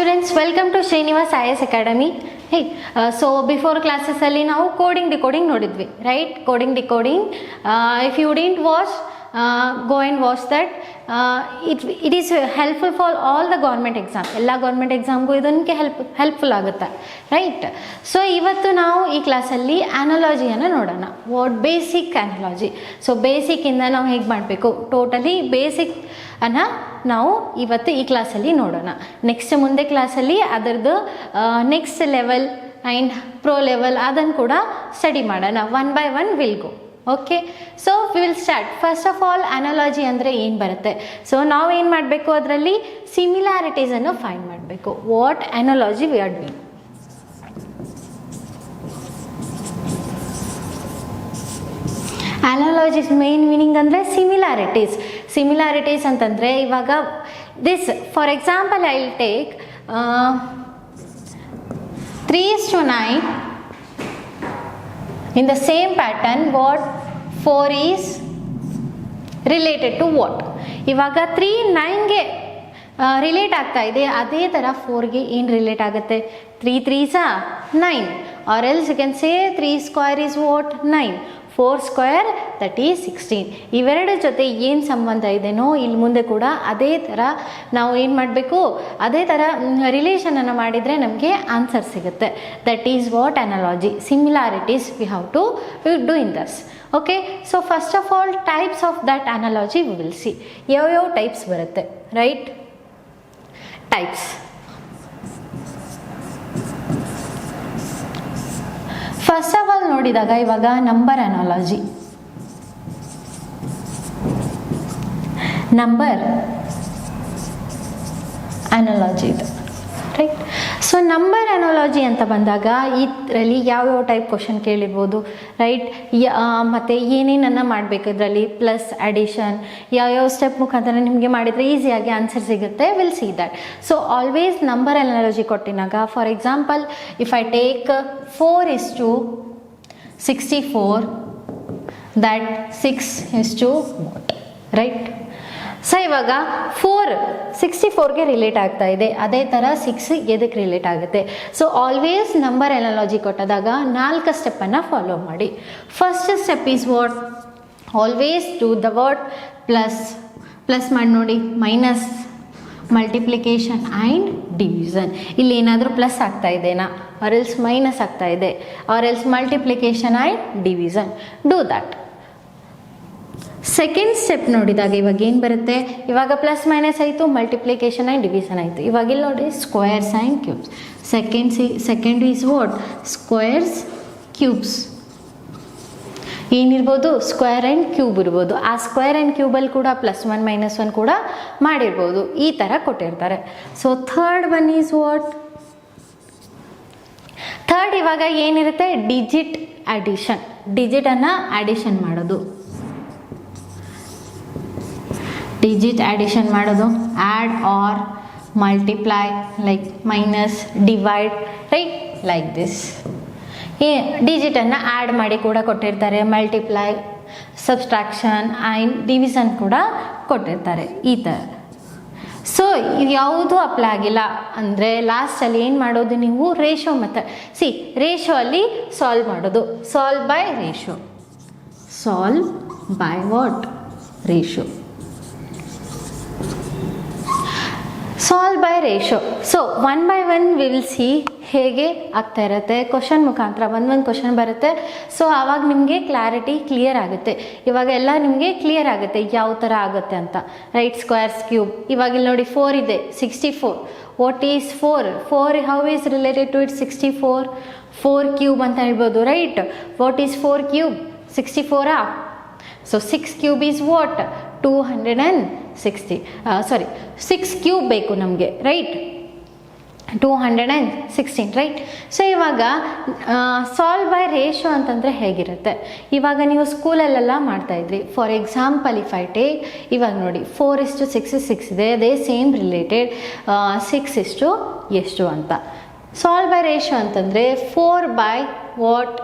students, welcome to Srinivas IAS Academy. Hey, so before classes ಅಲ್ಲಿ ನಾವು coding decoding ನೋಡಿದ್ವಿ, right? Coding decoding. If you didn't watch, go and watch that. It is helpful for all the government exam. ಎಲ್ಲ government ಎಕ್ಸಾಮ್ಗೂ ಇದಕ್ಕೆ helpful ಆಗುತ್ತೆ, right? So ಇವತ್ತು ನಾವು ಈ ಕ್ಲಾಸಲ್ಲಿ ಆನಾಲಜಿಯನ್ನು ನೋಡೋಣ. What basic analogy. ಸೊ ಬೇಸಿಕ್ಕಿಂದ ನಾವು ಹೇಗೆ ಮಾಡಬೇಕು, ಟೋಟಲಿ ಬೇಸಿಕ್ ಅನ್ನು ನಾವು ಇವತ್ತು ಈ ಕ್ಲಾಸಲ್ಲಿ ನೋಡೋಣ. ನೆಕ್ಸ್ಟ್ ಮುಂದೆ ಕ್ಲಾಸಲ್ಲಿ ಅದರದ್ದು next level and pro level ಅದನ್ನು ಕೂಡ ಸ್ಟಡಿ ಮಾಡೋಣ. One by one will go. Okay, so we will start. First of all analogy ಅಂದರೆ ಏನು ಬರುತ್ತೆ? ಸೊ ನಾವು ಏನು ಮಾಡಬೇಕು, ಅದರಲ್ಲಿ ಸಿಮಿಲಾರಿಟೀಸನ್ನು ಫೈಂಡ್ ಮಾಡಬೇಕು. What analogy we are doing. Analogies main meaning ಅಂದರೆ ಸಿಮಿಲಾರಿಟೀಸ್ ಅಂತಂದರೆ ಇವಾಗ this for example I will take 3:9 in the same pattern. what 4 is related to what? ಇವಾಗ 3 9ಗೆ ರಿಲೇಟ್ ಆಗ್ತಾ ಇದೆ, ಅದೇ ಥರ 4ಗೆ ಏನು ರಿಲೇಟ್ ಆಗುತ್ತೆ? 3 3s are 9, or else you can say 3 square is what? 9. 4 square that is 16. ಇವೆರಡು ಜೊತೆ ಏನು ಸಂಬಂಧ ಇದೆನೋ ಇಲ್ಲಿ ಮುಂದೆ ಕೂಡ ಅದೇ ಥರ ನಾವು ಏನು ಮಾಡಬೇಕು, ಅದೇ ಥರ ರಿಲೇಷನನ್ನು ಮಾಡಿದರೆ ನಮಗೆ ಆನ್ಸರ್ ಸಿಗುತ್ತೆ. That is what analogy. Similarities we have to do in this. Okay, so first of all types of that analogy we will see. ಯಾವ್ಯಾವ ಟೈಪ್ಸ್ ಬರುತ್ತೆ, right? Types. First of all ನೋಡಿದಾಗ ಇವಾಗ ನಂಬರ್ ಅನಾಲಜಿ ಇದೆ, right? So number analogy ಅಂತ ಬಂದಾಗ ಇದರಲ್ಲಿ ಯಾವ್ಯಾವ type question ಕೇಳಿರ್ಬೋದು, ರೈಟ್? ಮತ್ತು ಏನೇನನ್ನು ಮಾಡಬೇಕು ಇದರಲ್ಲಿ, ಪ್ಲಸ್ ಅಡಿಷನ್ ಯಾವ್ಯಾವ ಸ್ಟೆಪ್ ಮುಖಾಂತರ ನಿಮಗೆ ಮಾಡಿದರೆ ಈಸಿಯಾಗಿ ಆನ್ಸರ್ ಸಿಗುತ್ತೆ. Will see that. So always number analogy ಕೊಟ್ಟಿನಾಗ, for example if I take 4:64 that 6:what, right? So ಇವಾಗ 4 64ಗೆ ರಿಲೇಟ್ ಆಗ್ತಾ ಇದೆ, ಅದೇ ಥರ 6 ಎದಕ್ಕೆ ರಿಲೇಟ್ ಆಗುತ್ತೆ? ಸೊ ಆಲ್ವೇಸ್ ನಂಬರ್ ಅನಾಲಜಿ ಕೊಟ್ಟದಾಗ 4 ಸ್ಟೆಪ್ಪನ್ನು ಫಾಲೋ ಮಾಡಿ. First step is what? Always do the what? Plus ಮಾಡಿ ನೋಡಿ, ಮೈನಸ್, ಮಲ್ಟಿಪ್ಲಿಕೇಶನ್ ಆ್ಯಂಡ್ ಡಿವಿಷನ್. ಇಲ್ಲಿ ಏನಾದರೂ ಪ್ಲಸ್ ಆಗ್ತಾ ಇದೆನಾ, ಆರ್ ಎಲ್ಸ್ ಮೈನಸ್ ಆಗ್ತಾ ಇದೆ, or else multiplication and division. Do that. Second step ನೋಡಿದಾಗ ಇವಾಗ ಏನು ಬರುತ್ತೆ? ಇವಾಗ ಪ್ಲಸ್ ಮೈನಸ್ ಆಯಿತು, ಮಲ್ಟಿಪ್ಲಿಕೇಶನ್ ಆ್ಯಂಡ್ ಡಿವಿಷನ್ ಆಯಿತು. ಇವಾಗ ಇಲ್ಲಿ ನೋಡಿ, squares and cubes. Second is what? Squares, cubes. ಏನಿರ್ಬೋದು? ಸ್ಕ್ವೇರ್ ಆ್ಯಂಡ್ ಕ್ಯೂಬ್ ಇರ್ಬೋದು. ಆ ಸ್ಕ್ವೇರ್ ಆ್ಯಂಡ್ ಕ್ಯೂಬಲ್ಲಿ ಕೂಡ +1 -1 ಕೂಡ ಮಾಡಿರ್ಬೋದು. ಈ ಥರ ಕೊಟ್ಟಿರ್ತಾರೆ. So third one is what? Third ಇವಾಗ ಏನಿರುತ್ತೆ? Digit addition. ಡಿಜಿಟನ್ನು ಅಡಿಷನ್ ಮಾಡೋದು, ಡಿಜಿಟ್ ಅಡಿಷನ್ ಮಾಡೋದು. Add or multiply, like minus, divide, right? Like this. ಡಿಜಿಟನ್ನು ಆ್ಯಡ್ ಮಾಡಿ ಕೂಡ ಕೊಟ್ಟಿರ್ತಾರೆ. ಮಲ್ಟಿಪ್ಲೈ, ಸಬ್ಸ್ಟ್ರಾಕ್ಷನ್ ಆ್ಯಂಡ್ ಡಿವಿಷನ್ ಕೂಡ ಕೊಟ್ಟಿರ್ತಾರೆ, ಈ ಥರ. ಸೊ ಇದು ಯಾವುದೂ ಅಪ್ಲೈ ಆಗಿಲ್ಲ ಅಂದರೆ ಲಾಸ್ಟಲ್ಲಿ ಏನು ಮಾಡೋದು ನೀವು? Ratio method. ರೇಷೋ ಅಲ್ಲಿ ಸಾಲ್ವ್ ಮಾಡೋದು. Solve by ratio. Solve by what? Ratio. Solve by ratio. So one by one will see ಹೇಗೆ ಆಗ್ತಾ ಇರುತ್ತೆ. ಕ್ವಶನ್ ಮುಖಾಂತರ ಒಂದು ಕ್ವಶನ್ ಬರುತ್ತೆ. ಸೊ ಆವಾಗ ನಿಮಗೆ ಕ್ಲಿಯರ್ ಆಗುತ್ತೆ. ಇವಾಗ ಎಲ್ಲ ನಿಮಗೆ ಕ್ಲಿಯರ್ ಆಗುತ್ತೆ ಯಾವ ಥರ ಆಗುತ್ತೆ ಅಂತ, ರೈಟ್? Squares, cube. ಇವಾಗ ಇಲ್ಲಿ ನೋಡಿ 4 ಇದೆ, 64. What is 4? 4 how is related to it? 64. 4 cube ಅಂತ ಹೇಳ್ಬೋದು, right? What is 4 cube? 64. So 6 cube is what? 260. 6 cube ಬೇಕು ನಮಗೆ, ರೈಟ್? 216, ರೈಟ್? ಸೊ ಇವಾಗ ಸಾಲ್ವ್ ಬೈ ರೇಷೋ ಅಂತಂದರೆ ಹೇಗಿರುತ್ತೆ? ಇವಾಗ ನೀವು ಸ್ಕೂಲಲ್ಲೆಲ್ಲ ಮಾಡ್ತಾಯಿದ್ರಿ. For example if I take, ಇವಾಗ ನೋಡಿ 4:6 ಇದೆ, ಅದೇ ಸೇಮ್ ರಿಲೇಟೆಡ್ 6 ಎಷ್ಟು ಅಂತ. ಸಾಲ್ವ್ ಬೈ ರೇಷೋ ಅಂತಂದರೆ 4 ಬೈ ವಾಟ್?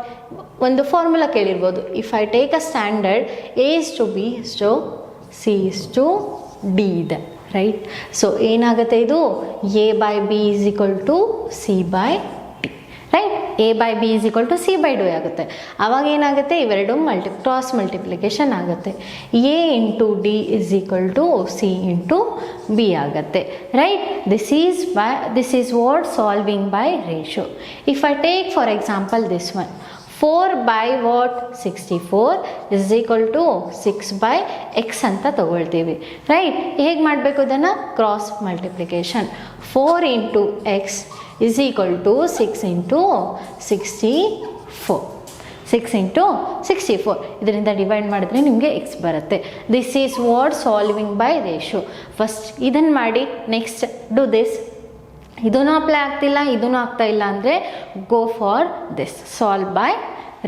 ಒಂದು ಫಾರ್ಮುಲಾ ಕೇಳಿರ್ಬೋದು. If I take a standard A is to B is to C is to D ಇದೆ, ರೈಟ್. ಸೊ ಏನಾಗುತ್ತೆ ಇದು A by B is equal to C by D, right. A by B is equal to C by D ಆಗುತ್ತೆ. ಆವಾಗ ಏನಾಗುತ್ತೆ, ಇವೆರಡು cross multiplication ಆಗುತ್ತೆ. A into D is equal to C into B ಆಗುತ್ತೆ, right. This is what solving by ratio. If I take for example this one, 4 by what 64 is equal to 6 by x ಅಂತ ತಗೊಳ್ತೀವಿ, right. ಹೇಗೆ ಮಾಡಬೇಕು ಇದನ್ನು, cross multiplication. 4 into X is equal to 6 into 64. 6 into 64 ಇದರಿಂದ divide ಮಾಡಿದ್ರೆ ನಿಮಗೆ X ಬರುತ್ತೆ. This is what solving by ratio. First ಇದನ್ನು ಮಾಡಿ, ನೆಕ್ಸ್ಟ್ ಡೂ ದಿಸ್. ಇದೂ ಅಪ್ಲೈ ಆಗ್ತಿಲ್ಲ, ಇದೂ ಆಗ್ತಾ ಇಲ್ಲ ಅಂದರೆ go for this, solve by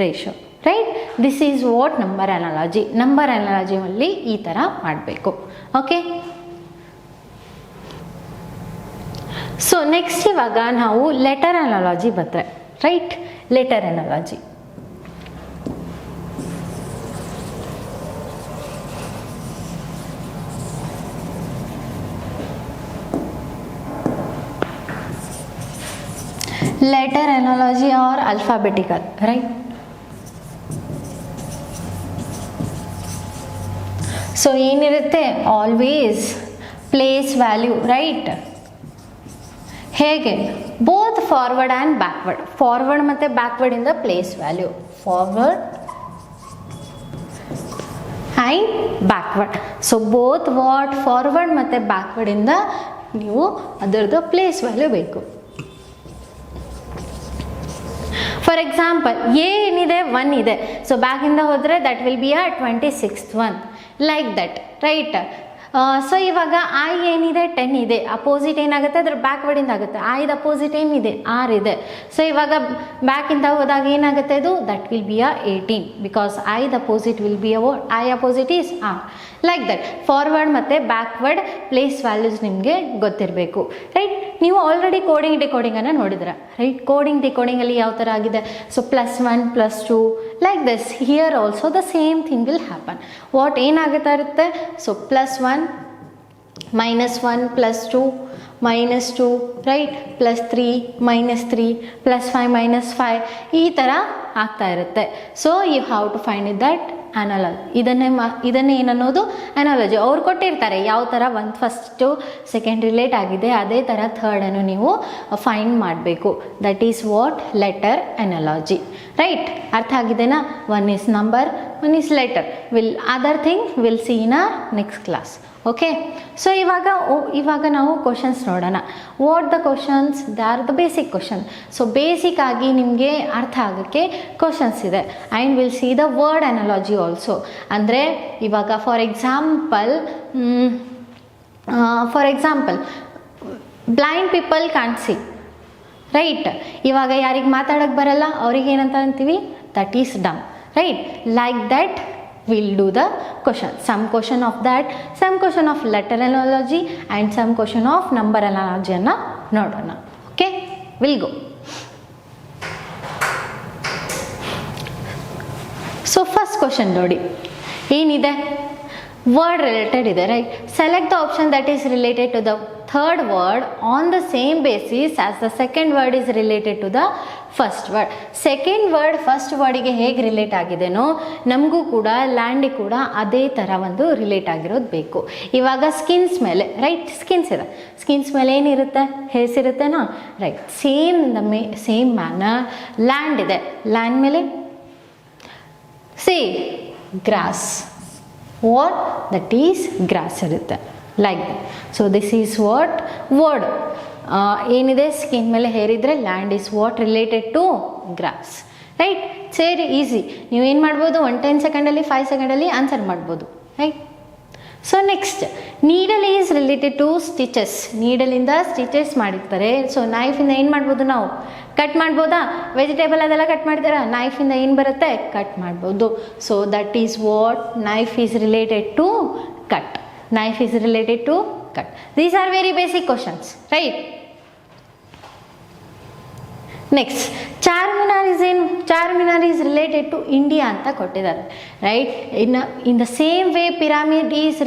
ratio, right. This is what number analogy. Number ಅನಾಲಜಿಯಲ್ಲಿ ಈ ಥರ ಮಾಡಬೇಕು, ಓಕೆ. ಸೊ ನೆಕ್ಸ್ಟ್ ಇವಾಗ ನಾವು ಲೆಟರ್ ಅನಾಲಜಿ ಬರ್ತಾರೆ, right. Letter analogy letter analogy or alphabetical, right. So ಏನಿರುತ್ತೆ, ಆಲ್ವೇಸ್ ಪ್ಲೇಸ್ ವ್ಯಾಲ್ಯೂ, ರೈಟ್. ಹೇಗೆ, both forward and backward. Forward ಮತ್ತು ಬ್ಯಾಕ್ವರ್ಡಿಂದ place value, forward and backward. So both what forward ಮತ್ತು ಬ್ಯಾಕ್ವರ್ಡಿಂದ ನೀವು ಅದರದ್ದು place value ಬೇಕು. For example A ಏನಿದೆ, 1 ಇದೆ. So ಬ್ಯಾಕಿಂದ ಹೋದರೆ that will be a 26th one, like that, right. So ಇವಾಗ ಐ ಏನಿದೆ, 10 ಇದೆ. ಅಪೋಸಿಟ್ ಏನಾಗುತ್ತೆ, ಅದ್ರ ಬ್ಯಾಕ್ವರ್ಡಿಂದ ಆಗುತ್ತೆ. ಐದು ಅಪೋಸಿಟ್ ಏನಿದೆ, 6 ಇದೆ. ಸೊ ಇವಾಗ ಬ್ಯಾಕಿಂದ ಹೋದಾಗ ಏನಾಗುತ್ತೆ, ಇದು that will be a 18, because ಐದು opposite will be a I opposite is R, like that. Forward ಮತ್ತು ಬ್ಯಾಕ್ವರ್ಡ್ ಪ್ಲೇಸ್ ವ್ಯಾಲ್ಯೂಸ್ ನಿಮಗೆ ಗೊತ್ತಿರಬೇಕು, ರೈಟ್. ನೀವು ಆಲ್ರೆಡಿ ಕೋಡಿಂಗ್ ಡಿಕೋಡಿಂಗನ್ನು ನೋಡಿದ್ರ, ರೈಟ್. ಕೋಡಿಂಗ್ ಡಿಕೋಡಿಂಗಲ್ಲಿ ಯಾವ ಥರ ಆಗಿದೆ, so +1 +2 like this. Here also the same thing will happen. What ಏನಾಗುತ್ತಾ ಇರುತ್ತೆ, ಸೊ +1 -1 +2 -2, ರೈಟ್. +3 -3 +5 -5 ಈ ಥರ ಆಗ್ತಾ ಇರುತ್ತೆ. So you have to find it that analogy. ಇದನ್ನೇ ಏನನ್ನೋದು ಅನಾಲಜಿ. ಅವ್ರು ಕೊಟ್ಟಿರ್ತಾರೆ ಯಾವ ಥರ ಫಸ್ಟು ಸೆಕೆಂಡ್ ರಿಲೇಟ್ ಆಗಿದೆ, ಅದೇ ಥರ ಥರ್ಡನ್ನು ನೀವು ಫೈಂಡ್ ಮಾಡಬೇಕು. That is what letter analogy, right. ಅರ್ಥ ಆಗಿದೆನಾ? 1 is number, 1 is letter. Other thing we'll see in our next class. Okay. So ಇವಾಗ ನಾವು ಕ್ವಶನ್ಸ್ ನೋಡೋಣ. What the questions, they are the basic question. So basic ಆಗಿ ನಿಮಗೆ ಅರ್ಥ ಆಗೋಕ್ಕೆ questions ಇದೆ. And will see the word analogy also. ಅಂದರೆ ಇವಾಗ for example blind people can't see, right. ಇವಾಗ ಯಾರಿಗೆ ಮಾತಾಡೋಕ್ಕೆ ಬರಲ್ಲ ಅವ್ರಿಗೆ ಏನಂತ ಅಂತೀವಿ, that is dumb, right. Like that we'll do the question. Some question of that, some question of letter analogy and some question of number analogy anna nodona. Okay, we'll go. So first question nodi ಏನide, word related ide, right. Select the option that is related to the third word on the same basis as the second word is related to the first word. Second word first ವರ್ಡಿಗೆ ಹೇಗೆ relate ಆಗಿದೆನೋ ನಮಗೂ ಕೂಡ ಲ್ಯಾಂಡಿಗೆ ಕೂಡ ಅದೇ ಥರ ಒಂದು relate ಆಗಿರೋದು ಬೇಕು. ಇವಾಗ ಸ್ಕಿನ್ಸ್ ಮೇಲೆ, ರೈಟ್, ಸ್ಕಿನ್ಸ್ ಇದೆ. ಸ್ಕಿನ್ಸ್ ಮೇಲೆ ಏನಿರುತ್ತೆ, ಹೇಸಿರುತ್ತೆನಾ, ರೈಟ್. ಸೇಮ್ ಮ್ಯಾನರ್ ಲ್ಯಾಂಡ್ ಇದೆ. ಲ್ಯಾಂಡ್ ಮೇಲೆ grass, what that is grass ಇರುತ್ತೆ, like that. So this is what word. ಏನಿದೆ, ಸ್ಕಿನ್ ಮೇಲೆ ಹೇರಿದ್ರೆ land is what related to grass, right. ಸೇರಿ ಈಸಿ. ನೀವೇನು ಮಾಡ್ಬೋದು, 10 ಸೆಕೆಂಡಲ್ಲಿ 5 ಸೆಕೆಂಡಲ್ಲಿ ಆನ್ಸರ್ ಮಾಡ್ಬೋದು, right. So next, needle is related to stitches. ನೀಡಲಿಂದ ಸ್ಟಿಚಸ್ ಮಾಡಿರ್ತಾರೆ. ಸೊ ನೈಫಿಂದ ಏನು ಮಾಡ್ಬೋದು, ನಾವು ಕಟ್ ಮಾಡ್ಬೋದಾ? ವೆಜಿಟೇಬಲ್ ಅದೆಲ್ಲ ಕಟ್ ಮಾಡ್ತೀರಾ, ನೈಫಿಂದ ಏನು ಬರುತ್ತೆ, ಕಟ್ ಮಾಡ್ಬೋದು. So that is what knife is related to cut. Knife is related to cut. These are very basic questions, right? Next Charminar is ಏನು, Charminar is related to India ಅಂತ ಕೊಟ್ಟಿದ್ದಾರೆ, right. In the same way pyramid is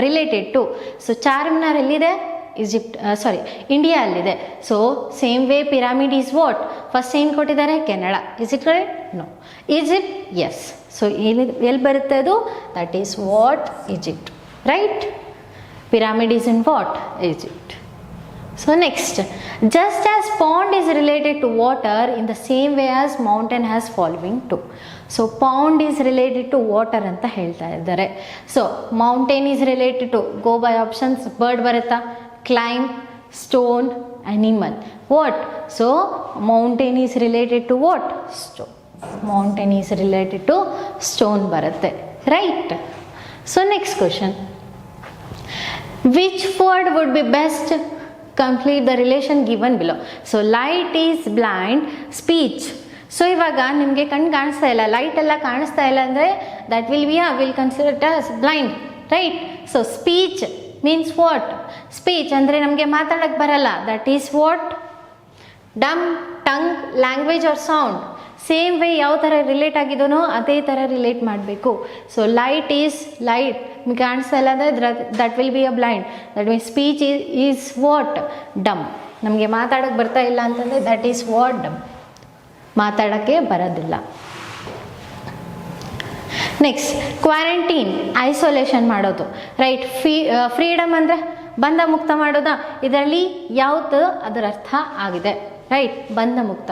related to, so Charminar ಎಲ್ಲಿದೆ, Egypt India ಅಲ್ಲಿದೆ. So same way pyramid is what, first ಏನು ಕೊಟ್ಟಿದ್ದಾರೆ, Canada. Is it correct? No. Egypt, yes. So ಎಲ್ಲಿ ಬರುತ್ತೆ ಅದು, that is what, Egypt, right. Pyramid is in what, Egypt. So next, just as pond is related to water in the same way as mountain has following too. So pond is related to water ಅಂತ ಹೇಳ್ತಾ ಇದ್ದಾರೆ. So mountain is related to, go by options, bird ಬರುತ್ತಾ, climb, stone, animal. What? So mountain is related to what? Stone. Mountain is related to stone ಬರುತ್ತೆ, right. So next question, which word would be best complete the relation given below? So light is blind, speech. So ಇವಾಗ ನಿಮಗೆ ಕಣ್ಣು ಕಾಣಿಸ್ತಾ ಇಲ್ಲ, light ಎಲ್ಲ ಕಾಣಿಸ್ತಾ ಇಲ್ಲ ಅಂದರೆ that will consider as blind, right. So speech means what, speech ಅಂದರೆ ನಮಗೆ ಮಾತಾಡೋಕ್ಕೆ ಬರಲ್ಲ, that is what, dumb, tongue, language or sound. Same way ಯಾವ ಥರ ರಿಲೇಟ್ ಆಗಿದೋನೋ ಅದೇ ಥರ ರಿಲೇಟ್ ಮಾಡಬೇಕು. ಸೊ ಲೈಟ್ ಈಸ್ ಲೈಟ್, ನಿಮ್ಗೆ ಕಾಣಿಸ್ತಾ ಇಲ್ಲ ಅಂದರೆ that will be a blind. That means speech is what, dumb. ನಮಗೆ ಮಾತಾಡೋಕ್ಕೆ ಬರ್ತಾ ಇಲ್ಲ ಅಂತಂದರೆ ದಟ್ ಈಸ್ ವಾಟ್, ಡಮ್, ಮಾತಾಡೋಕ್ಕೆ ಬರೋದಿಲ್ಲ. ನೆಕ್ಸ್ಟ್ ಕ್ವಾರಂಟೈನ್, ಐಸೋಲೇಷನ್ ಮಾಡೋದು, ರೈಟ್. ಫ್ರೀಡಮ್ ಅಂದರೆ ಬಂಧ ಮುಕ್ತ ಮಾಡೋದಾ, ಇದರಲ್ಲಿ ಯಾವುದು ಅದರ ಅರ್ಥ ಆಗಿದೆ, ರೈಟ್. ಬಂಧ ಮುಕ್ತ.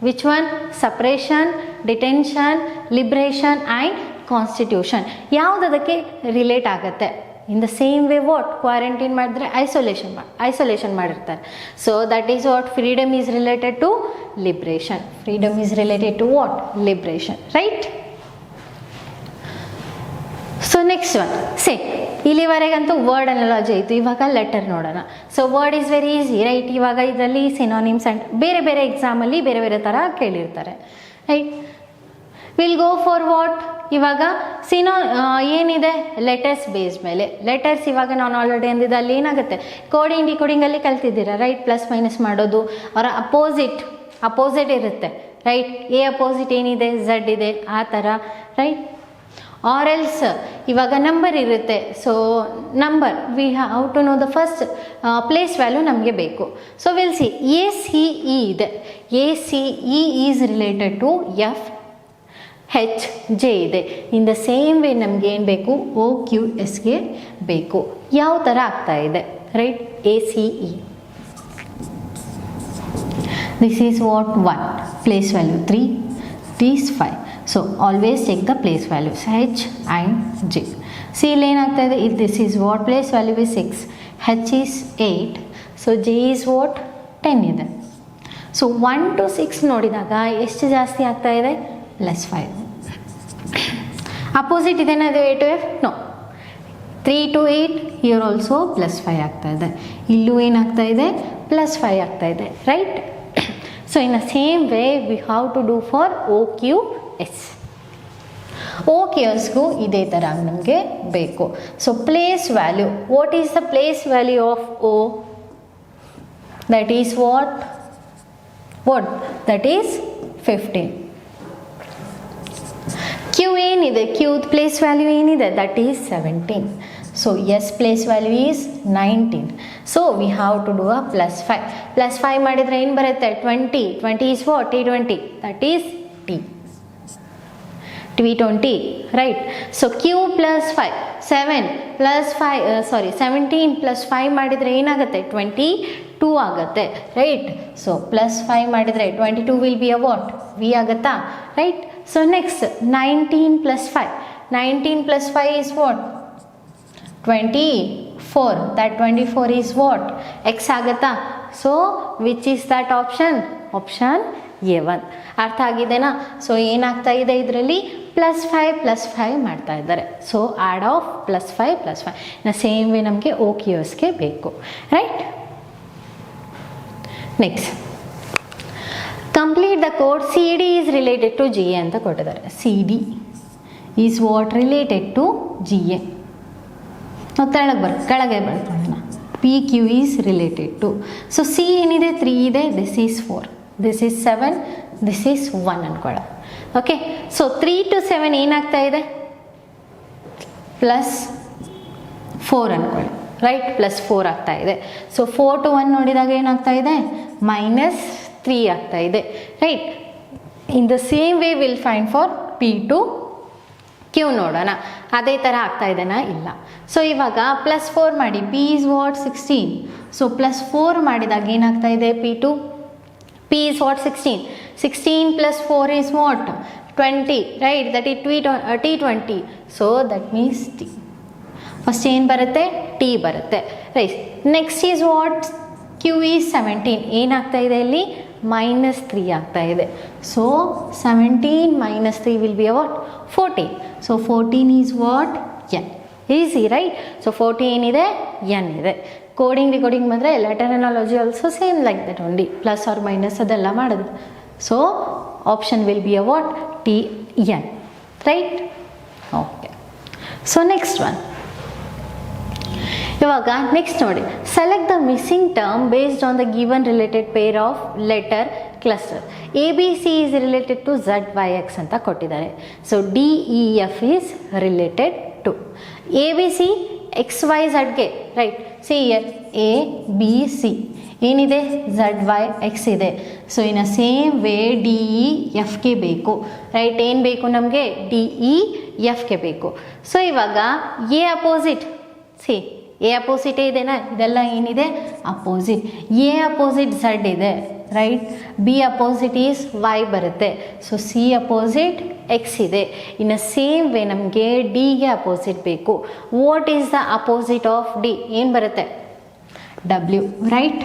Which one? Suppression, detention, liberation and constitution. ಯಾವುದು ಅದಕ್ಕೆ ರಿಲೇಟ್ ಆಗುತ್ತೆ? In the same way what, quarantine ಮಾಡಿದ್ರೆ ಐಸೋಲೇಷನ್ ಮಾಡಿರ್ತಾರೆ. So that is what, freedom is related to liberation. Freedom is related to what, liberation, right. So next one, say ಇಲ್ಲಿವರೆಗಂತೂ word analogy ಆಯಿತು, ಇವಾಗ letter ನೋಡೋಣ. So word is very easy, right. ಇವಾಗ ಇದರಲ್ಲಿ synonyms and ಬೇರೆ ಬೇರೆ ಎಕ್ಸಾಮಲ್ಲಿ ಬೇರೆ ಬೇರೆ ಥರ ಕೇಳಿರ್ತಾರೆ, right. Will go for what, ಇವಾಗ ಏನಿದೆ, ಲೆಟರ್ಸ್ ಬೇಸ್ ಮೇಲೆ. ಲೆಟರ್ಸ್ ಇವಾಗ ನಾನು ಆಲ್ರೆಡಿ ಅಂದಿದ್ದೆ, ಅಲ್ಲಿ ಏನಾಗುತ್ತೆ, ಕೋಡಿಂಗ್ ಡಿಕೋಡಿಂಗಲ್ಲಿ ಕಲ್ತಿದ್ದೀರಾ, ರೈಟ್. ಪ್ಲಸ್ ಮೈನಸ್ ಮಾಡೋದು, ಅವರ ಅಪೋಸಿಟ್ ಇರುತ್ತೆ, ರೈಟ್. ಎ ಅಪೋಸಿಟ್ ಏನಿದೆ, ಝಡ್ ಇದೆ, ಆ ಥರ, ರೈಟ್. ಆರ್ ಎಲ್ಸ್ ಇವಾಗ ನಂಬರ್ ಇರುತ್ತೆ. So number we how to know the first place value ನಮಗೆ ಬೇಕು. So will see A C E ಇದೆ, A C E is related to F H J ಇದೆ. ಇನ್ ದ ಸೇಮ್ ವೇ ನಮ್ಗೆ ಏನು ಬೇಕು, ಒ Q ಎಸ್ಗೆ ಬೇಕು. ಯಾವ ಥರ ಆಗ್ತಾ ಇದೆ, right. A C E, this is what 1, place value 3, this 5. So always check the place values H and J. C ಇಲ್ಲಿ ಏನಾಗ್ತಾ ಇದೆ, this is what, place value is 6, H is 8, so J is what, 10 ಇದೆ. So 1 to 6 ನೋಡಿದಾಗ ಎಷ್ಟು ಜಾಸ್ತಿ ಆಗ್ತಾ ಇದೆ, +5. Opposite ಇದೇನಾ, ಇದು A to F? No. 3 to 8 here also +5 ಆಗ್ತಾ ಇದೆ. ಇಲ್ಲೂ ಏನಾಗ್ತಾ ಇದೆ, +5 ಆಗ್ತಾ ಇದೆ, right. So in the same way we have to do for O Q S. O Q Sಗೂ ಇದೇ ಥರ ನಮಗೆ ಬೇಕು. So place value, what is the place value of O? That is what, that is 15. Q ಏನಿದೆ, Q place value ಏನಿದೆ, that is 17. So S place value is 19. So we have to do a +5. +5 ಮಾಡಿದರೆ ಏನು ಬರುತ್ತೆ, 20. 20 is what, T20, that is T. T20, right. So Q +5, 17 +5 ಮಾಡಿದರೆ ಏನಾಗುತ್ತೆ, 22 ಆಗುತ್ತೆ, right. So +5 ಮಾಡಿದರೆ 22 will be a what, V ಆಗುತ್ತಾ, right. So next 19 +5, 19 +5 is what, 24, that 24 is what, X ಆಗುತ್ತಾ. So which is that option, option A1. ಅರ್ಥ ಆಗಿದೆನಾ. So ಏನಾಗ್ತಾ ಇದೆ, ಇದರಲ್ಲಿ +5 ಮಾಡ್ತಾ ಇದ್ದಾರೆ. ಸೊ ಆ್ಯಡ್ ಆಫ್ +5 ನ ಸೇಮ್ ವೇ ನಮಗೆ O Q Sಗೆ ಬೇಕು, right. Next complete the code. C D is related to G A ಅಂತ ಕೊಟ್ಟಿದ್ದಾರೆ. C D is what, related to G A. ನಾವು ಕೆಳಗೆ ಬರ್ಕೊಳ್ಳೋಣ. P Q is related to. So C ಏನಿದೆ, 3 ಇದೆ, this is 4, this is 7, this is 1 ಅನ್ಕೊಳ್ಳ. Okay, so 3 to 7 ಏನಾಗ್ತಾ ಇದೆ? +4 ಅನ್ಕೊಳ್ಳಿ, ರೈಟ್? +4 ಆಗ್ತಾ ಇದೆ. ಸೊ 4 to 1 ನೋಡಿದಾಗ ಏನಾಗ್ತಾ ಇದೆ? -3 ಆಗ್ತಾ ಇದೆ, right? In the same way will find for P to Q ನೋಡೋಣ, ಅದೇ ಥರ ಆಗ್ತಾ ಇದೆನಾ ಇಲ್ಲ. ಸೊ ಇವಾಗ +4 ಮಾಡಿ, P is what? 16. ಸೊ +4 ಮಾಡಿದಾಗ ಏನಾಗ್ತಾ ಇದೆ? P is what? 16. 16 + 4 is what? 20, right? That is T20. So that means T. First ಏನು ಬರುತ್ತೆ? T ಬರುತ್ತೆ, right? Next is what? Q is 17. ಏನಾಗ್ತಾ ಇದೆ ಇಲ್ಲಿ? -3 ಆಗ್ತಾ ಇದೆ. So 17 - 3 will be what? 14. So 14 is what? N. Easy, right? So 14 ಏನಿದೆ? N ಇದೆ. ಕೋಡಿಂಗ್ ಡಿಕೋಡಿಂಗ್ ಬಂದರೆ letter analogy also same like that only, plus or minus ಅದೆಲ್ಲ ಮಾಡೋದು. So option will be what? TN, right? Okay, so next one. ಇವಾಗ next ನೋಡಿ, select the missing term based on the given related pair of letter cluster. ABC is related to ZYX ಅಂತ ಕೊಟ್ಟಿದ್ದಾರೆ. So DEF is related to ABC XYZಗೆ, right? See ABC ಏನಿದೆ? ZYX ಇದೆ. So in a same way DEFಗೆ ಬೇಕು, right? ಏನು ಬೇಕು ನಮಗೆ? DEFಗೆ ಬೇಕು. ಸೊ ಇವಾಗ A ಅಪೋಸಿಟ್, ಸಿ A ಅಪೋಸಿಟೇ ಇದೆನಾ? ಇದೆಲ್ಲ ಏನಿದೆ? ಅಪೋಸಿಟ್. A ಅಪೋಸಿಟ್ Z ಇದೆ, right? B opposite is Y ಬರುತ್ತೆ. ಸೊ C ಅಪೋಸಿಟ್ X ಇದೆ. ಇನ್ ಅ ಸೇಮ್ ವೇ ನಮಗೆ Dಗೆ ಅಪೋಸಿಟ್ ಬೇಕು. What is the opposite of D? ಏನು ಬರುತ್ತೆ? W, right?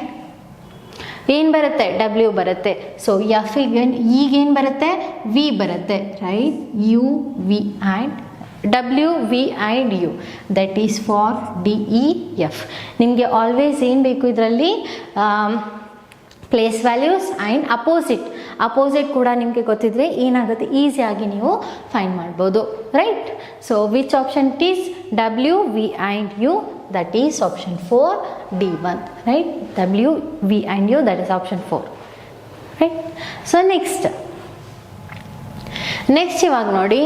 ಏನು ಬರುತ್ತೆ? W ಬರುತ್ತೆ. ಸೊ Fಗೆ ಈಗೇನು ಬರುತ್ತೆ? V ಬರುತ್ತೆ, right? U, V and W, V and U, that is for DEF. ನಿಮಗೆ ಆಲ್ವೇಸ್ ಏನು ಬೇಕು ಇದರಲ್ಲಿ? ಪ್ಲೇಸ್ ವ್ಯಾಲ್ಯೂಸ್ ಆ್ಯಂಡ್ ಅಪೋಸಿಟ್ ಕೂಡ ನಿಮಗೆ ಗೊತ್ತಿದ್ರೆ ಏನಾಗುತ್ತೆ? ಈಸಿಯಾಗಿ ನೀವು ಫೈಂಡ್ ಮಾಡ್ಬೋದು, right? So which option it is? W, V and U, that is option 4, D1, right? W, V and U, that is option 4, right? So next ಇವಾಗ ನೋಡಿ,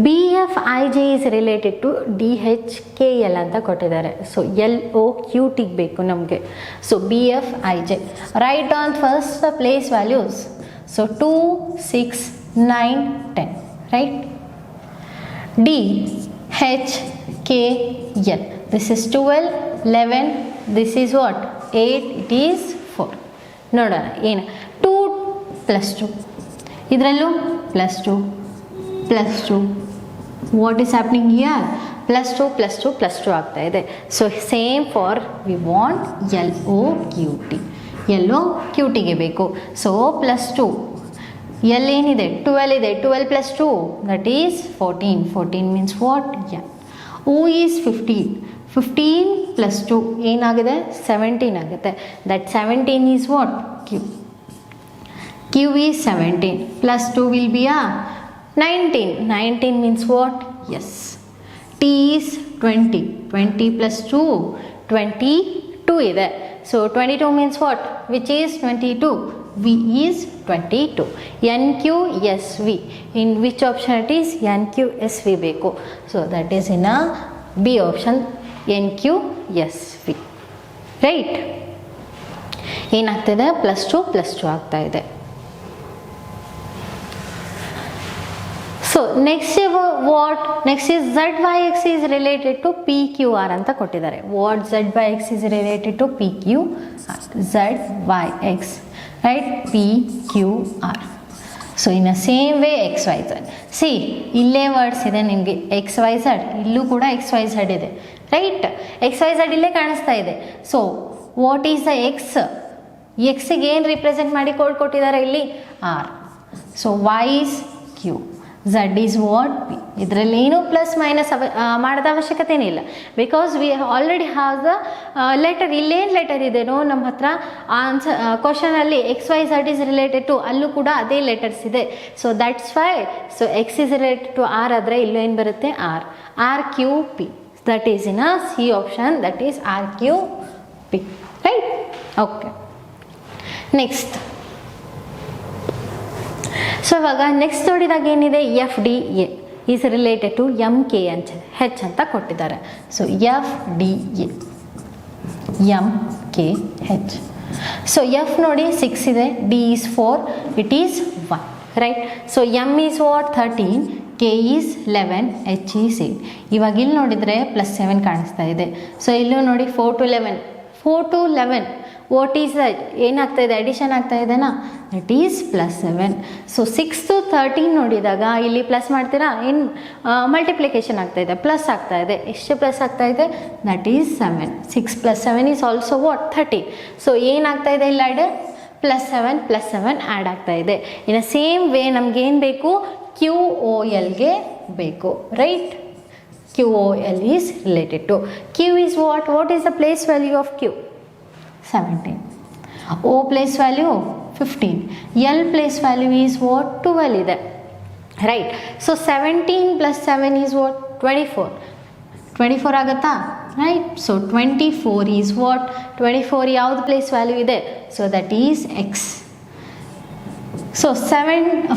BFIJ is related to DHKL ಅಂತ ಕೊಟ್ಟಿದ್ದಾರೆ. So LOQT ಬೇಕು ನಮಗೆ. So BFIJ, write on first the place values. So 2, 6, 9, 10, right? DHKL, this is 12, 11, this is what? 8, it is 4. ನೋಡೋಣ ಏನು? 2 + 2, ಇದರಲ್ಲೂ +2 +2. What is happening here? +2 +2 +2 ಆಗ್ತಾ ಇದೆ. So same for we want LOQTಗೆ ಬೇಕು. ಸೊ +2, L ಏನಿದೆ? 12 ಇದೆ. 12 + 2 that is 14. 14 means what? N. O is 15. 15 + 2 ಏನಾಗಿದೆ? 17 ಆಗುತ್ತೆ. That 17 is what? Q. Q is 17 plus 2 will be 19. 19 means what? Yes. T is 20. 20 plus 2, 22 ಇದೆ. So 22 means what? Which is 22? V is 22. NQSV. In which option it is? NQSV ಬೇಕು. So that is in a B option, NQSV. Right? ಏನಾಗ್ತಿದೆ? +2 + 2 ಆಗ್ತಾ ಇದೆ. So next what? Next is ZYX is related to PQR ಅಂತ ಕೊಟ್ಟಿದ್ದಾರೆ. What ZYX is related to PQR? ZYX, right? PQR. So in a same way XYZ. See ಇಲ್ಲೇ words ಇದೆ ನಿಮಗೆ, XYZ, ಇಲ್ಲೂ ಕೂಡ XYZ ಇದೆ, ರೈಟ್? XYZ ಇಲ್ಲೇ ಕಾಣಿಸ್ತಾ ಇದೆ. So what is the X? ಎಕ್ಸಿಗೆ ಏನು ರಿಪ್ರೆಸೆಂಟ್ ಮಾಡಿ ಕೋಡ್ ಕೊಟ್ಟಿದ್ದಾರೆ ಇಲ್ಲಿ? R. So Y is Q, Z is what? P. ಇದರಲ್ಲಿ ಏನು ಪ್ಲಸ್ ಮೈನಸ್ ಮಾಡೋದ ಅವಶ್ಯಕತೆ ಇಲ್ಲ, because we already have the letter. ಇಲ್ಲೇನು ಲೆಟರ್ ಇದೆನೋ ನಮ್ಮ ಹತ್ರ ಆನ್ಸರ್ ಕ್ವಶನಲ್ಲಿ XYZ ಇಸ್ ರಿಲೇಟೆಡ್ ಟು, ಅಲ್ಲೂ ಕೂಡ ಅದೇ ಲೆಟರ್ಸ್ ಇದೆ. So that's why. So X is related to R ಆದರೆ ಇಲ್ಲೂ ಏನು ಬರುತ್ತೆ? RQP. That is in a C option, that is RQP, right? Okay, next so ಇವಾಗ ನೆಕ್ಸ್ಟ್ ನೋಡಿದಾಗ ಏನಿದೆ, F D A is related to M K ಅಂತ H ಅಂತ ಕೊಟ್ಟಿದ್ದಾರೆ. So F D A M K H. So F ನೋಡಿ 6 ಇದೆ, D is 4, it is 1, right. So M is what 13, K is 11, H is 8. ಇವಾಗ ಇಲ್ಲಿ ನೋಡಿದರೆ +7 ಕಾಣಿಸ್ತಾ ಇದೆ. ಸೊ ಇಲ್ಲೂ ನೋಡಿ 4 to 11 ವಾಟ್ ಈಸ್ ದಟ್, ಏನಾಗ್ತಾ ಇದೆ, ಅಡಿಷನ್ ಆಗ್ತಾ ಇದೆನಾ, ದಟ್ ಈಸ್ +7. ಸೊ 6 to 13 ನೋಡಿದಾಗ ಇಲ್ಲಿ ಪ್ಲಸ್ ಮಾಡ್ತೀರಾ, ಏನು ಮಲ್ಟಿಪ್ಲಿಕೇಶನ್ ಆಗ್ತಾ ಇದೆ, ಪ್ಲಸ್ ಆಗ್ತಾ ಇದೆ. ಎಷ್ಟು ಪ್ಲಸ್ ಆಗ್ತಾ ಇದೆ, that is 7. 6 + 7 is also what 30. So ಏನಾಗ್ತಾ ಇದೆ ಇಲ್ಲಿ ಆ್ಯಡ್, +7 ಆ್ಯಡ್ ಆಗ್ತಾ ಇದೆ. ಇನ್ನು ಸೇಮ್ ವೇ ನಮಗೇನು ಬೇಕು, ಕ್ಯೂ ಒ ಎಲ್ಗೆ ಬೇಕು, right. Q O L is related to Q is what is the place value of Q, 17. O place value 15. L place value is what, 12 ಇದೆ, right. So 17 + 7 is what, 24 ಆಗುತ್ತಾ, right. So 24 is what, 24 ಯಾವ್ದು place value ಇದೆ, so that is X. So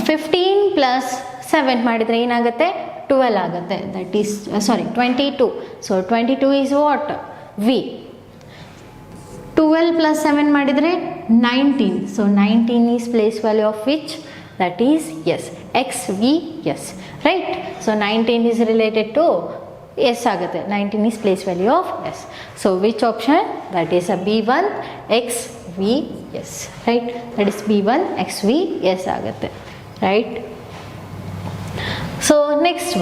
15 + 7 ಮಾಡಿದರೆ ಏನಾಗುತ್ತೆ, 12 ಆಗುತ್ತೆ, that is 22. So 22 is what, V. 12 + 7 ಮಾಡಿದರೆ 19. So 19 is place value of which, that is S, X V S, right. So 19 is related to S ಆಗುತ್ತೆ, 19 is place value of S. So which option, that is a B1 X V S, right. That is B1 X V S ಆಗುತ್ತೆ, right. So next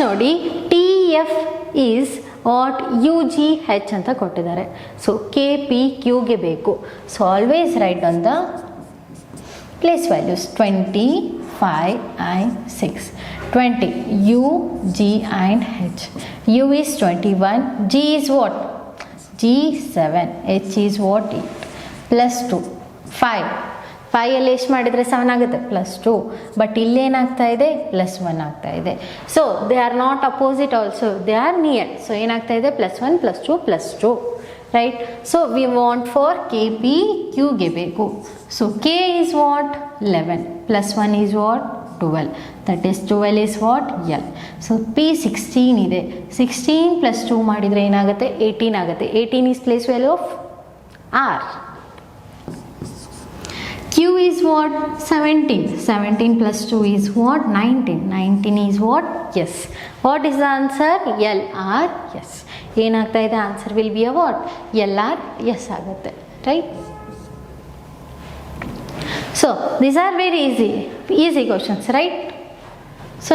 ನೋಡಿ, T F is what, U G H ಅಂತ ಕೊಟ್ಟಿದ್ದಾರೆ. So K P ಕ್ಯೂಗೆ ಬೇಕು. So always write on the place values, 20, 5 and 6. 20 U G and H. U is 21, G is what, G 7, H is what 8, +2, 5 ಅಲ್ಲಿ ಎಷ್ಟು ಮಾಡಿದರೆ 7 ಆಗುತ್ತೆ, +2. But ಇಲ್ಲೇನಾಗ್ತಾ ಇದೆ, +1 ಆಗ್ತಾ ಇದೆ. So they are not opposite also, they are near. So ಏನಾಗ್ತಾ ಇದೆ, +1 +2 +2, right. So we want for K P ಕ್ಯೂಗೆ ಬೇಕು. So K is what 11, +1 is what 12, that is 12 is what L. So P 16 ಇದೆ, 16 + 2 ಮಾಡಿದರೆ ಏನಾಗುತ್ತೆ, 18 ಆಗುತ್ತೆ. 18 is place value of R. Q is what, 17. 17 + 2 is what, 19. 19 is what, yes. What is the answer, LR, yes. ಏನಾಗ್ತಾ ಇದೆ, answer will be a what, LR, yes ಆಗುತ್ತೆ, right. So these are very easy questions, right. So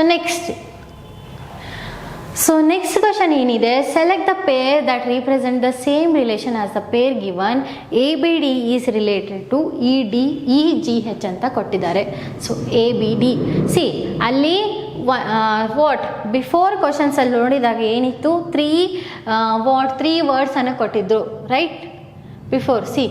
next question ಏನಿದೆ, select the pair that represent the same relation as the pair given A B D is related to E G H ಅಂತ ಕೊಟ್ಟಿದ್ದಾರೆ. So A B D, see ಅಲ್ಲಿ what before ಕ್ವಶನ್ಸಲ್ಲಿ ನೋಡಿದಾಗ ಏನಿತ್ತು, 3 ವರ್ಡ್ಸನ್ನು ಕೊಟ್ಟಿದ್ರು, right. Before C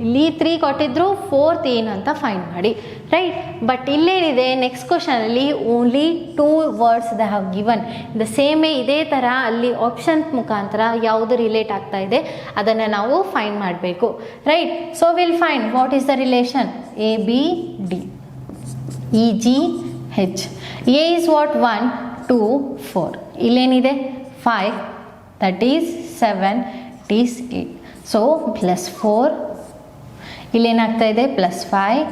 ಇಲ್ಲಿ 3 ಕೊಟ್ಟಿದ್ರು, 4th ಏನು ಅಂತ ಫೈಂಡ್ ಮಾಡಿ, ರೈಟ್. ಬಟ್ ಇಲ್ಲೇನಿದೆ, ನೆಕ್ಸ್ಟ್ ಕ್ವಶನಲ್ಲಿ only 2 words the have given. The same ಇದೇ ಥರ ಅಲ್ಲಿ ಆಪ್ಷನ್ ಮುಖಾಂತರ ಯಾವುದು ರಿಲೇಟ್ ಆಗ್ತಾ ಇದೆ ಅದನ್ನು ನಾವು ಫೈಂಡ್ ಮಾಡಬೇಕು, right. So will find what is the relation, A B D E G H. A is what 1 2 4, ಇಲ್ಲೇನಿದೆ 5, that is 7, it is 8. So +4, ಇಲ್ಲೇನಾಗ್ತಾ ಇದೆ +5,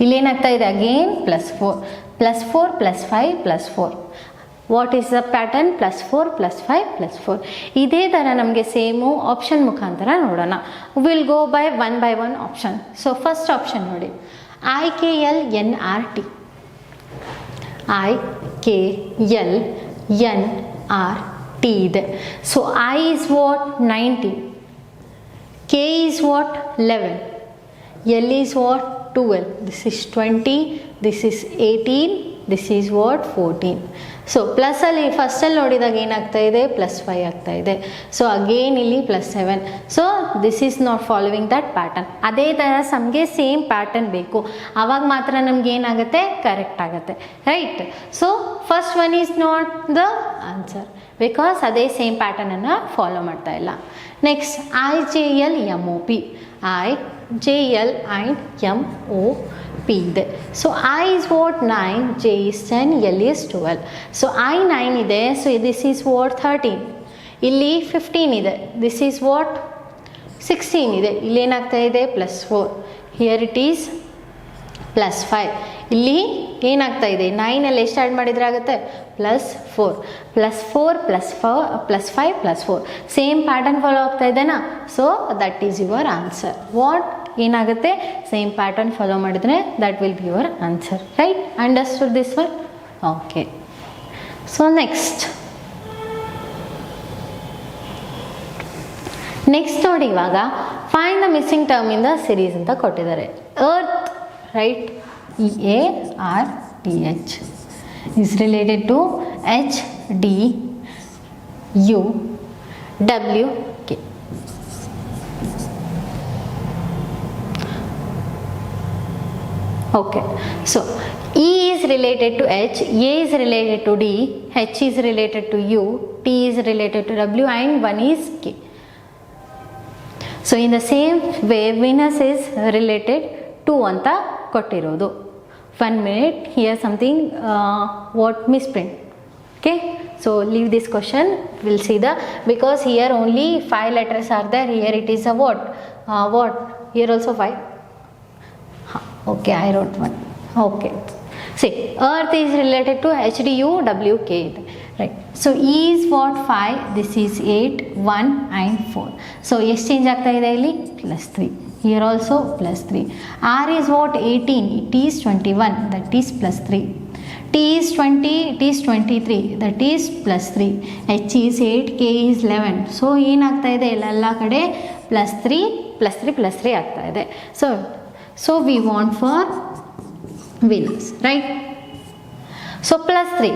ಇಲ್ಲೇನಾಗ್ತಾ ಇದೆ again +4 +4 +5 +4. What is the pattern, +4 +5 +4. ಇದೇ ಥರ ನಮಗೆ ಸೇಮು ಆಪ್ಷನ್ ಮುಖಾಂತರ ನೋಡೋಣ. Will go by one option. So first option ನೋಡಿ, IKLNRT. IKLNRT ಇದೆ. So I is what, 90. K is what, 11. L is what, 12. This is 20. This is 18. This is what, 14. So ಪ್ಲಸ್ಸಲ್ಲಿ ಫಸ್ಟಲ್ಲಿ ನೋಡಿದಾಗ ಏನಾಗ್ತಾ ಇದೆ, +5 ಆಗ್ತಾ ಇದೆ. ಸೊ ಅಗೇನ್ ಇಲ್ಲಿ +7. So this is not following that pattern. ಅದೇ ಥರ ನಮಗೆ ಸೇಮ್ ಪ್ಯಾಟರ್ನ್ ಬೇಕು, ಆವಾಗ ಮಾತ್ರ ನಮ್ಗೆ ಏನಾಗುತ್ತೆ, ಕರೆಕ್ಟ್ ಆಗುತ್ತೆ, right. So first one is not the answer because ಅದೇ ಸೇಮ್ ಪ್ಯಾಟರ್ನನ್ನು ಫಾಲೋ ಮಾಡ್ತಾ ಇಲ್ಲ. Next IJLMOP. JL and MOP ಇದೆ. So I is what 9, J is 10, L is 12. So I 9 ಇದೆ, ಸೊ this is what 13. ಇಲ್ಲಿ 15 ಇದೆ, this is what 16 ಇದೆ, ಇಲ್ಲಿ ಏನಾಗ್ತಾ ಇದೆ +4, here it is +5. ಇಲ್ಲಿ ಏನಾಗ್ತಾ ಇದೆ 9ಅಲ್ಲಿ ಎಷ್ಟು ಆ್ಯಡ್ ಮಾಡಿದ್ರೆ ಆಗುತ್ತೆ +4 +5 +4 ಸೇಮ್ ಪ್ಯಾಟರ್ನ್ ಫಾಲೋ ಆಗ್ತಾ ಇದೆನಾ. So that is your answer. What ಏನಾಗುತ್ತೆ ಸೇಮ್ ಪ್ಯಾಟರ್ನ್ ಫಾಲೋ ಮಾಡಿದರೆ that will be your answer. Right, understood this one? Okay. So next ನೋಡಿ, ಇವಾಗ find the missing term in the series ಅಂತ ಕೊಟ್ಟಿದ್ದಾರೆ. Earth, right, EARTH is related to HDUWK. Okay, so E is related to H, A is related to D, H is related to U, T is related to W, and 1 is K. So in the same way Venus is related to ಅಂತ ಕೊಟ್ಟಿರೋದು. 1 minute, here something what misprint. Okay, so leave this question, we'll see the, because here only 5 letters are there, here it is a what here also 5. Okay, I wrote 1. Okay, see, earth is related to HDUWK, right? So E is what 5, this is 8, 1 and 4. So ಎಷ್ಟು change ಆಗ್ತಾ ಇದೆ ಇಲ್ಲಿ +3, here also +3. R is what 18, it is 21, that is +3. T is 20, it is 23, that is +3. H is 8, K is 11. So ಏನಾಗ್ತಾ ಇದೆ ಎಲ್ಲ ಕಡೆ +3 ಆಗ್ತಾ ಇದೆ. So we want for Venus, right? So +3,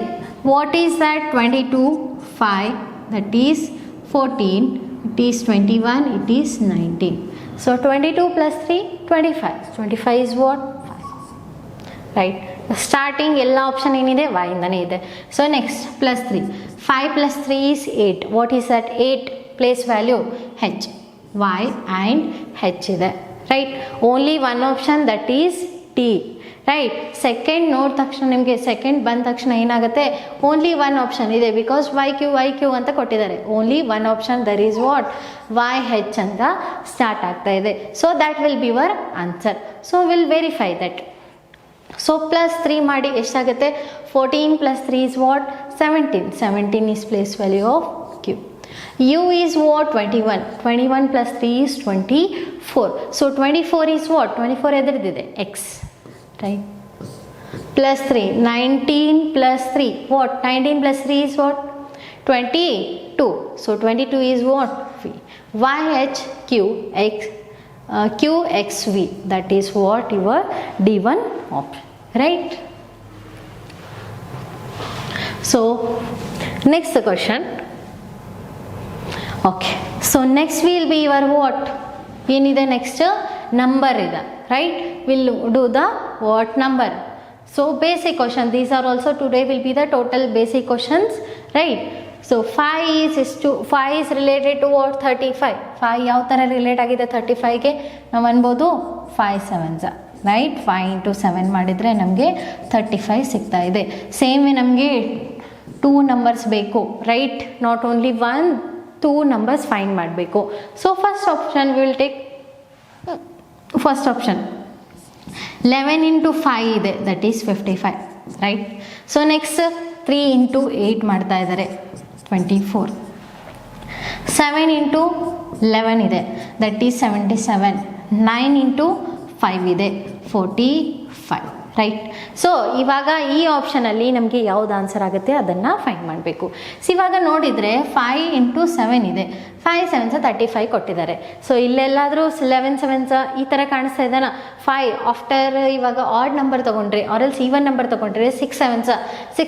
what is that? 22, 5, that is 14, it is 21, it is 19. So 22 + 3, 25. 25 is what? 5. Right? Starting ಎಲ್ಲ option ಏನಿದೆ y ಇಂದನೇ ಇದೆ. So next +3, 5 + 3 is 8. What is that? 8 place value H, y and H ಇದೆ. Right? Only one option, that is T. Right, second ನೋಡಿದ ತಕ್ಷಣ ನಿಮಗೆ second ಬಂದ ತಕ್ಷಣ ಏನಾಗುತ್ತೆ ಓನ್ಲಿ 1 ಆಪ್ಷನ್ ಇದೆ, ಬಿಕಾಸ್ ವೈ ಕ್ಯೂ ಅಂತ ಕೊಟ್ಟಿದ್ದಾರೆ. Only 1 option, there is what YH ಅಂತ ಸ್ಟಾರ್ಟ್ ಆಗ್ತಾ ಇದೆ. So that will be your answer. So will verify that. So +3 ಮಾಡಿ ಎಷ್ಟಾಗುತ್ತೆ 14 + 3 is what 17. 17 is place value of Q. U is what 21. 21 + 3 is 24. So 24 is what 24 ಎದುರಿದಿದೆ X. Right, +3, 19 + 3, what 19 + 3 is what 22. So 22 is what V. QXV, that is what your D1 option. Right? So next question. Okay, so next will be your what ಏನಿದೆ next number ಇದೆ. Right, we'll do the what number. So basic question, these are also today will be the total basic questions. Right, so 5 is related to what 35. 5 ಯಾವ ಥರ relate ಆಗಿದೆ 35ಗೆ ನಾವು ಅನ್ಬೋದು 5 7s. Right, 5 × 7 ಮಾಡಿದರೆ ನಮಗೆ 35 ಸಿಗ್ತಾ ಇದೆ. ಸೇಮ್ ನಮಗೆ 2 ನಂಬರ್ಸ್ ಬೇಕು. Right, not only 1, 2 numbers find ಮಾಡಬೇಕು. So first option will take first option 11 × 5 ಇದೆ, that is 55. Right, so next 3 × 8 ಮಾಡ್ತಾ ಇದ್ದಾರೆ 24. 7 × 11 ಇದೆ, ದಟ್ ಈಸ್ 77. 9 × 5 ಇದೆ 45. ರೈಟ್, ಸೊ ಇವಾಗ ಈ ಆಪ್ಷನಲ್ಲಿ ನಮಗೆ ಯಾವ್ದು ಆನ್ಸರ್ ಆಗುತ್ತೆ ಅದನ್ನು ಫೈಂಡ್ ಮಾಡಬೇಕು. ಸೊ ಇವಾಗ ನೋಡಿದರೆ 5 × 7 ಇದೆ, 5 7s 35 ಕೊಟ್ಟಿದ್ದಾರೆ. ಸೊ ಇಲ್ಲೆಲ್ಲಾದರೂ 11 7s ಈ ಥರ ಕಾಣಿಸ್ತಾ ಇದೆನಾ. 5 ಆಫ್ಟರ್ ಇವಾಗ ಆಡ್ ನಂಬರ್ ತೊಗೊಂಡ್ರೆ ಆರಲ್ಸ್ ಈವನ್ ನಂಬರ್ ತೊಗೊಂಡ್ರೆ 6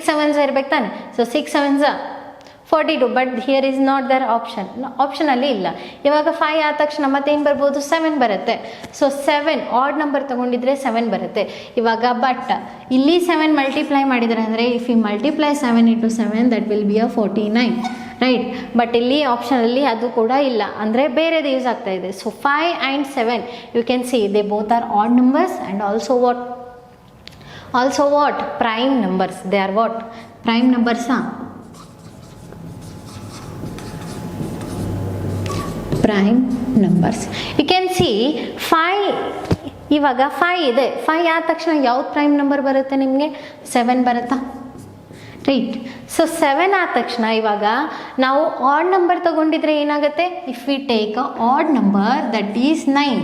7s ಇರ್ಬೇಕು ತಾನೆ. So 6 7s 42, but here is not there ಆಪ್ಷನಲ್ಲಿ ಇಲ್ಲ. ಇವಾಗ 5 ಆದ ತಕ್ಷಣ ಮತ್ತೇನು ಬರ್ಬೋದು 7 ಬರುತ್ತೆ. ಸೊ 7 ಆಡ್ ನಂಬರ್ ತೊಗೊಂಡಿದ್ರೆ 7 ಬರುತ್ತೆ. ಇವಾಗ ಬಟ್ ಇಲ್ಲಿ 7 ಮಲ್ಟಿಪ್ಲೈ ಮಾಡಿದರೆ ಅಂದರೆ if you multiply 7 × 7 that will be 49. Right. But ಇಲ್ಲಿ ಆಪ್ಷನಲ್ಲಿ ಅದು ಕೂಡ ಇಲ್ಲ, ಅಂದರೆ ಬೇರೆದು ಯೂಸ್ ಆಗ್ತಾ ಇದೆ. So 5 and 7 you can see they both are odd numbers and also what prime numbers. They are what prime numbers. Prime numbers. You can see 5. ಇವಾಗ 5 ಇದೆ. 5 ಆದ ತಕ್ಷಣ ಯಾವ್ದು ಪ್ರೈಮ್ ನಂಬರ್ ಬರುತ್ತೆ ನಿಮಗೆ? 7 ಬರುತ್ತಾ? ರೈಟ್. ಸೊ 7 ಆದ ತಕ್ಷಣ ಇವಾಗ ನಾವು ಆಡ್ ನಂಬರ್ ತಗೊಂಡಿದ್ರೆ ಏನಾಗುತ್ತೆ? If we take a odd number that is 9,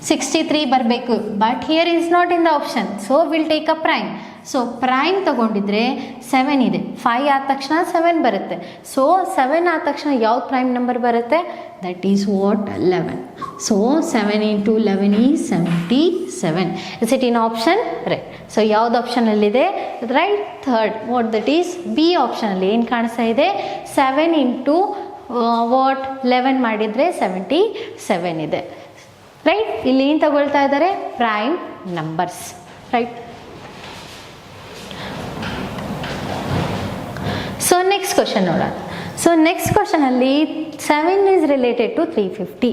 63 ಬರಬೇಕು. But here is not in the option, so will take a prime. So prime ತಗೊಂಡಿದ್ರೆ 7 ಇದೆ. 5 ಆದ ತಕ್ಷಣ 7 ಬರುತ್ತೆ. ಸೊ 7 ಆದ ತಕ್ಷಣ ಯಾವ್ದು ಪ್ರೈಮ್ ನಂಬರ್ ಬರುತ್ತೆ? That is what 11. So 7 into 11 is 77. Is it in option? Right. So ಯಾವ್ದು ಆಪ್ಷನಲ್ಲಿದೆ? Right, third. What that is B ಆಪ್ಷನಲ್ಲಿ ಏನು ಕಾಣಿಸ್ತಾ ಇದೆ? 7 into 11 ಮಾಡಿದರೆ 77 ಇದೆ. ರೈಟ್. ಇಲ್ಲಿ ಏನು ತಗೊಳ್ತಾ ಇದ್ದಾರೆ? Prime numbers. Right. So next question ನೋಡೋಣ. ಸೊ ನೆಕ್ಸ್ಟ್ ಕ್ವಶನಲ್ಲಿ 7 is related to 350,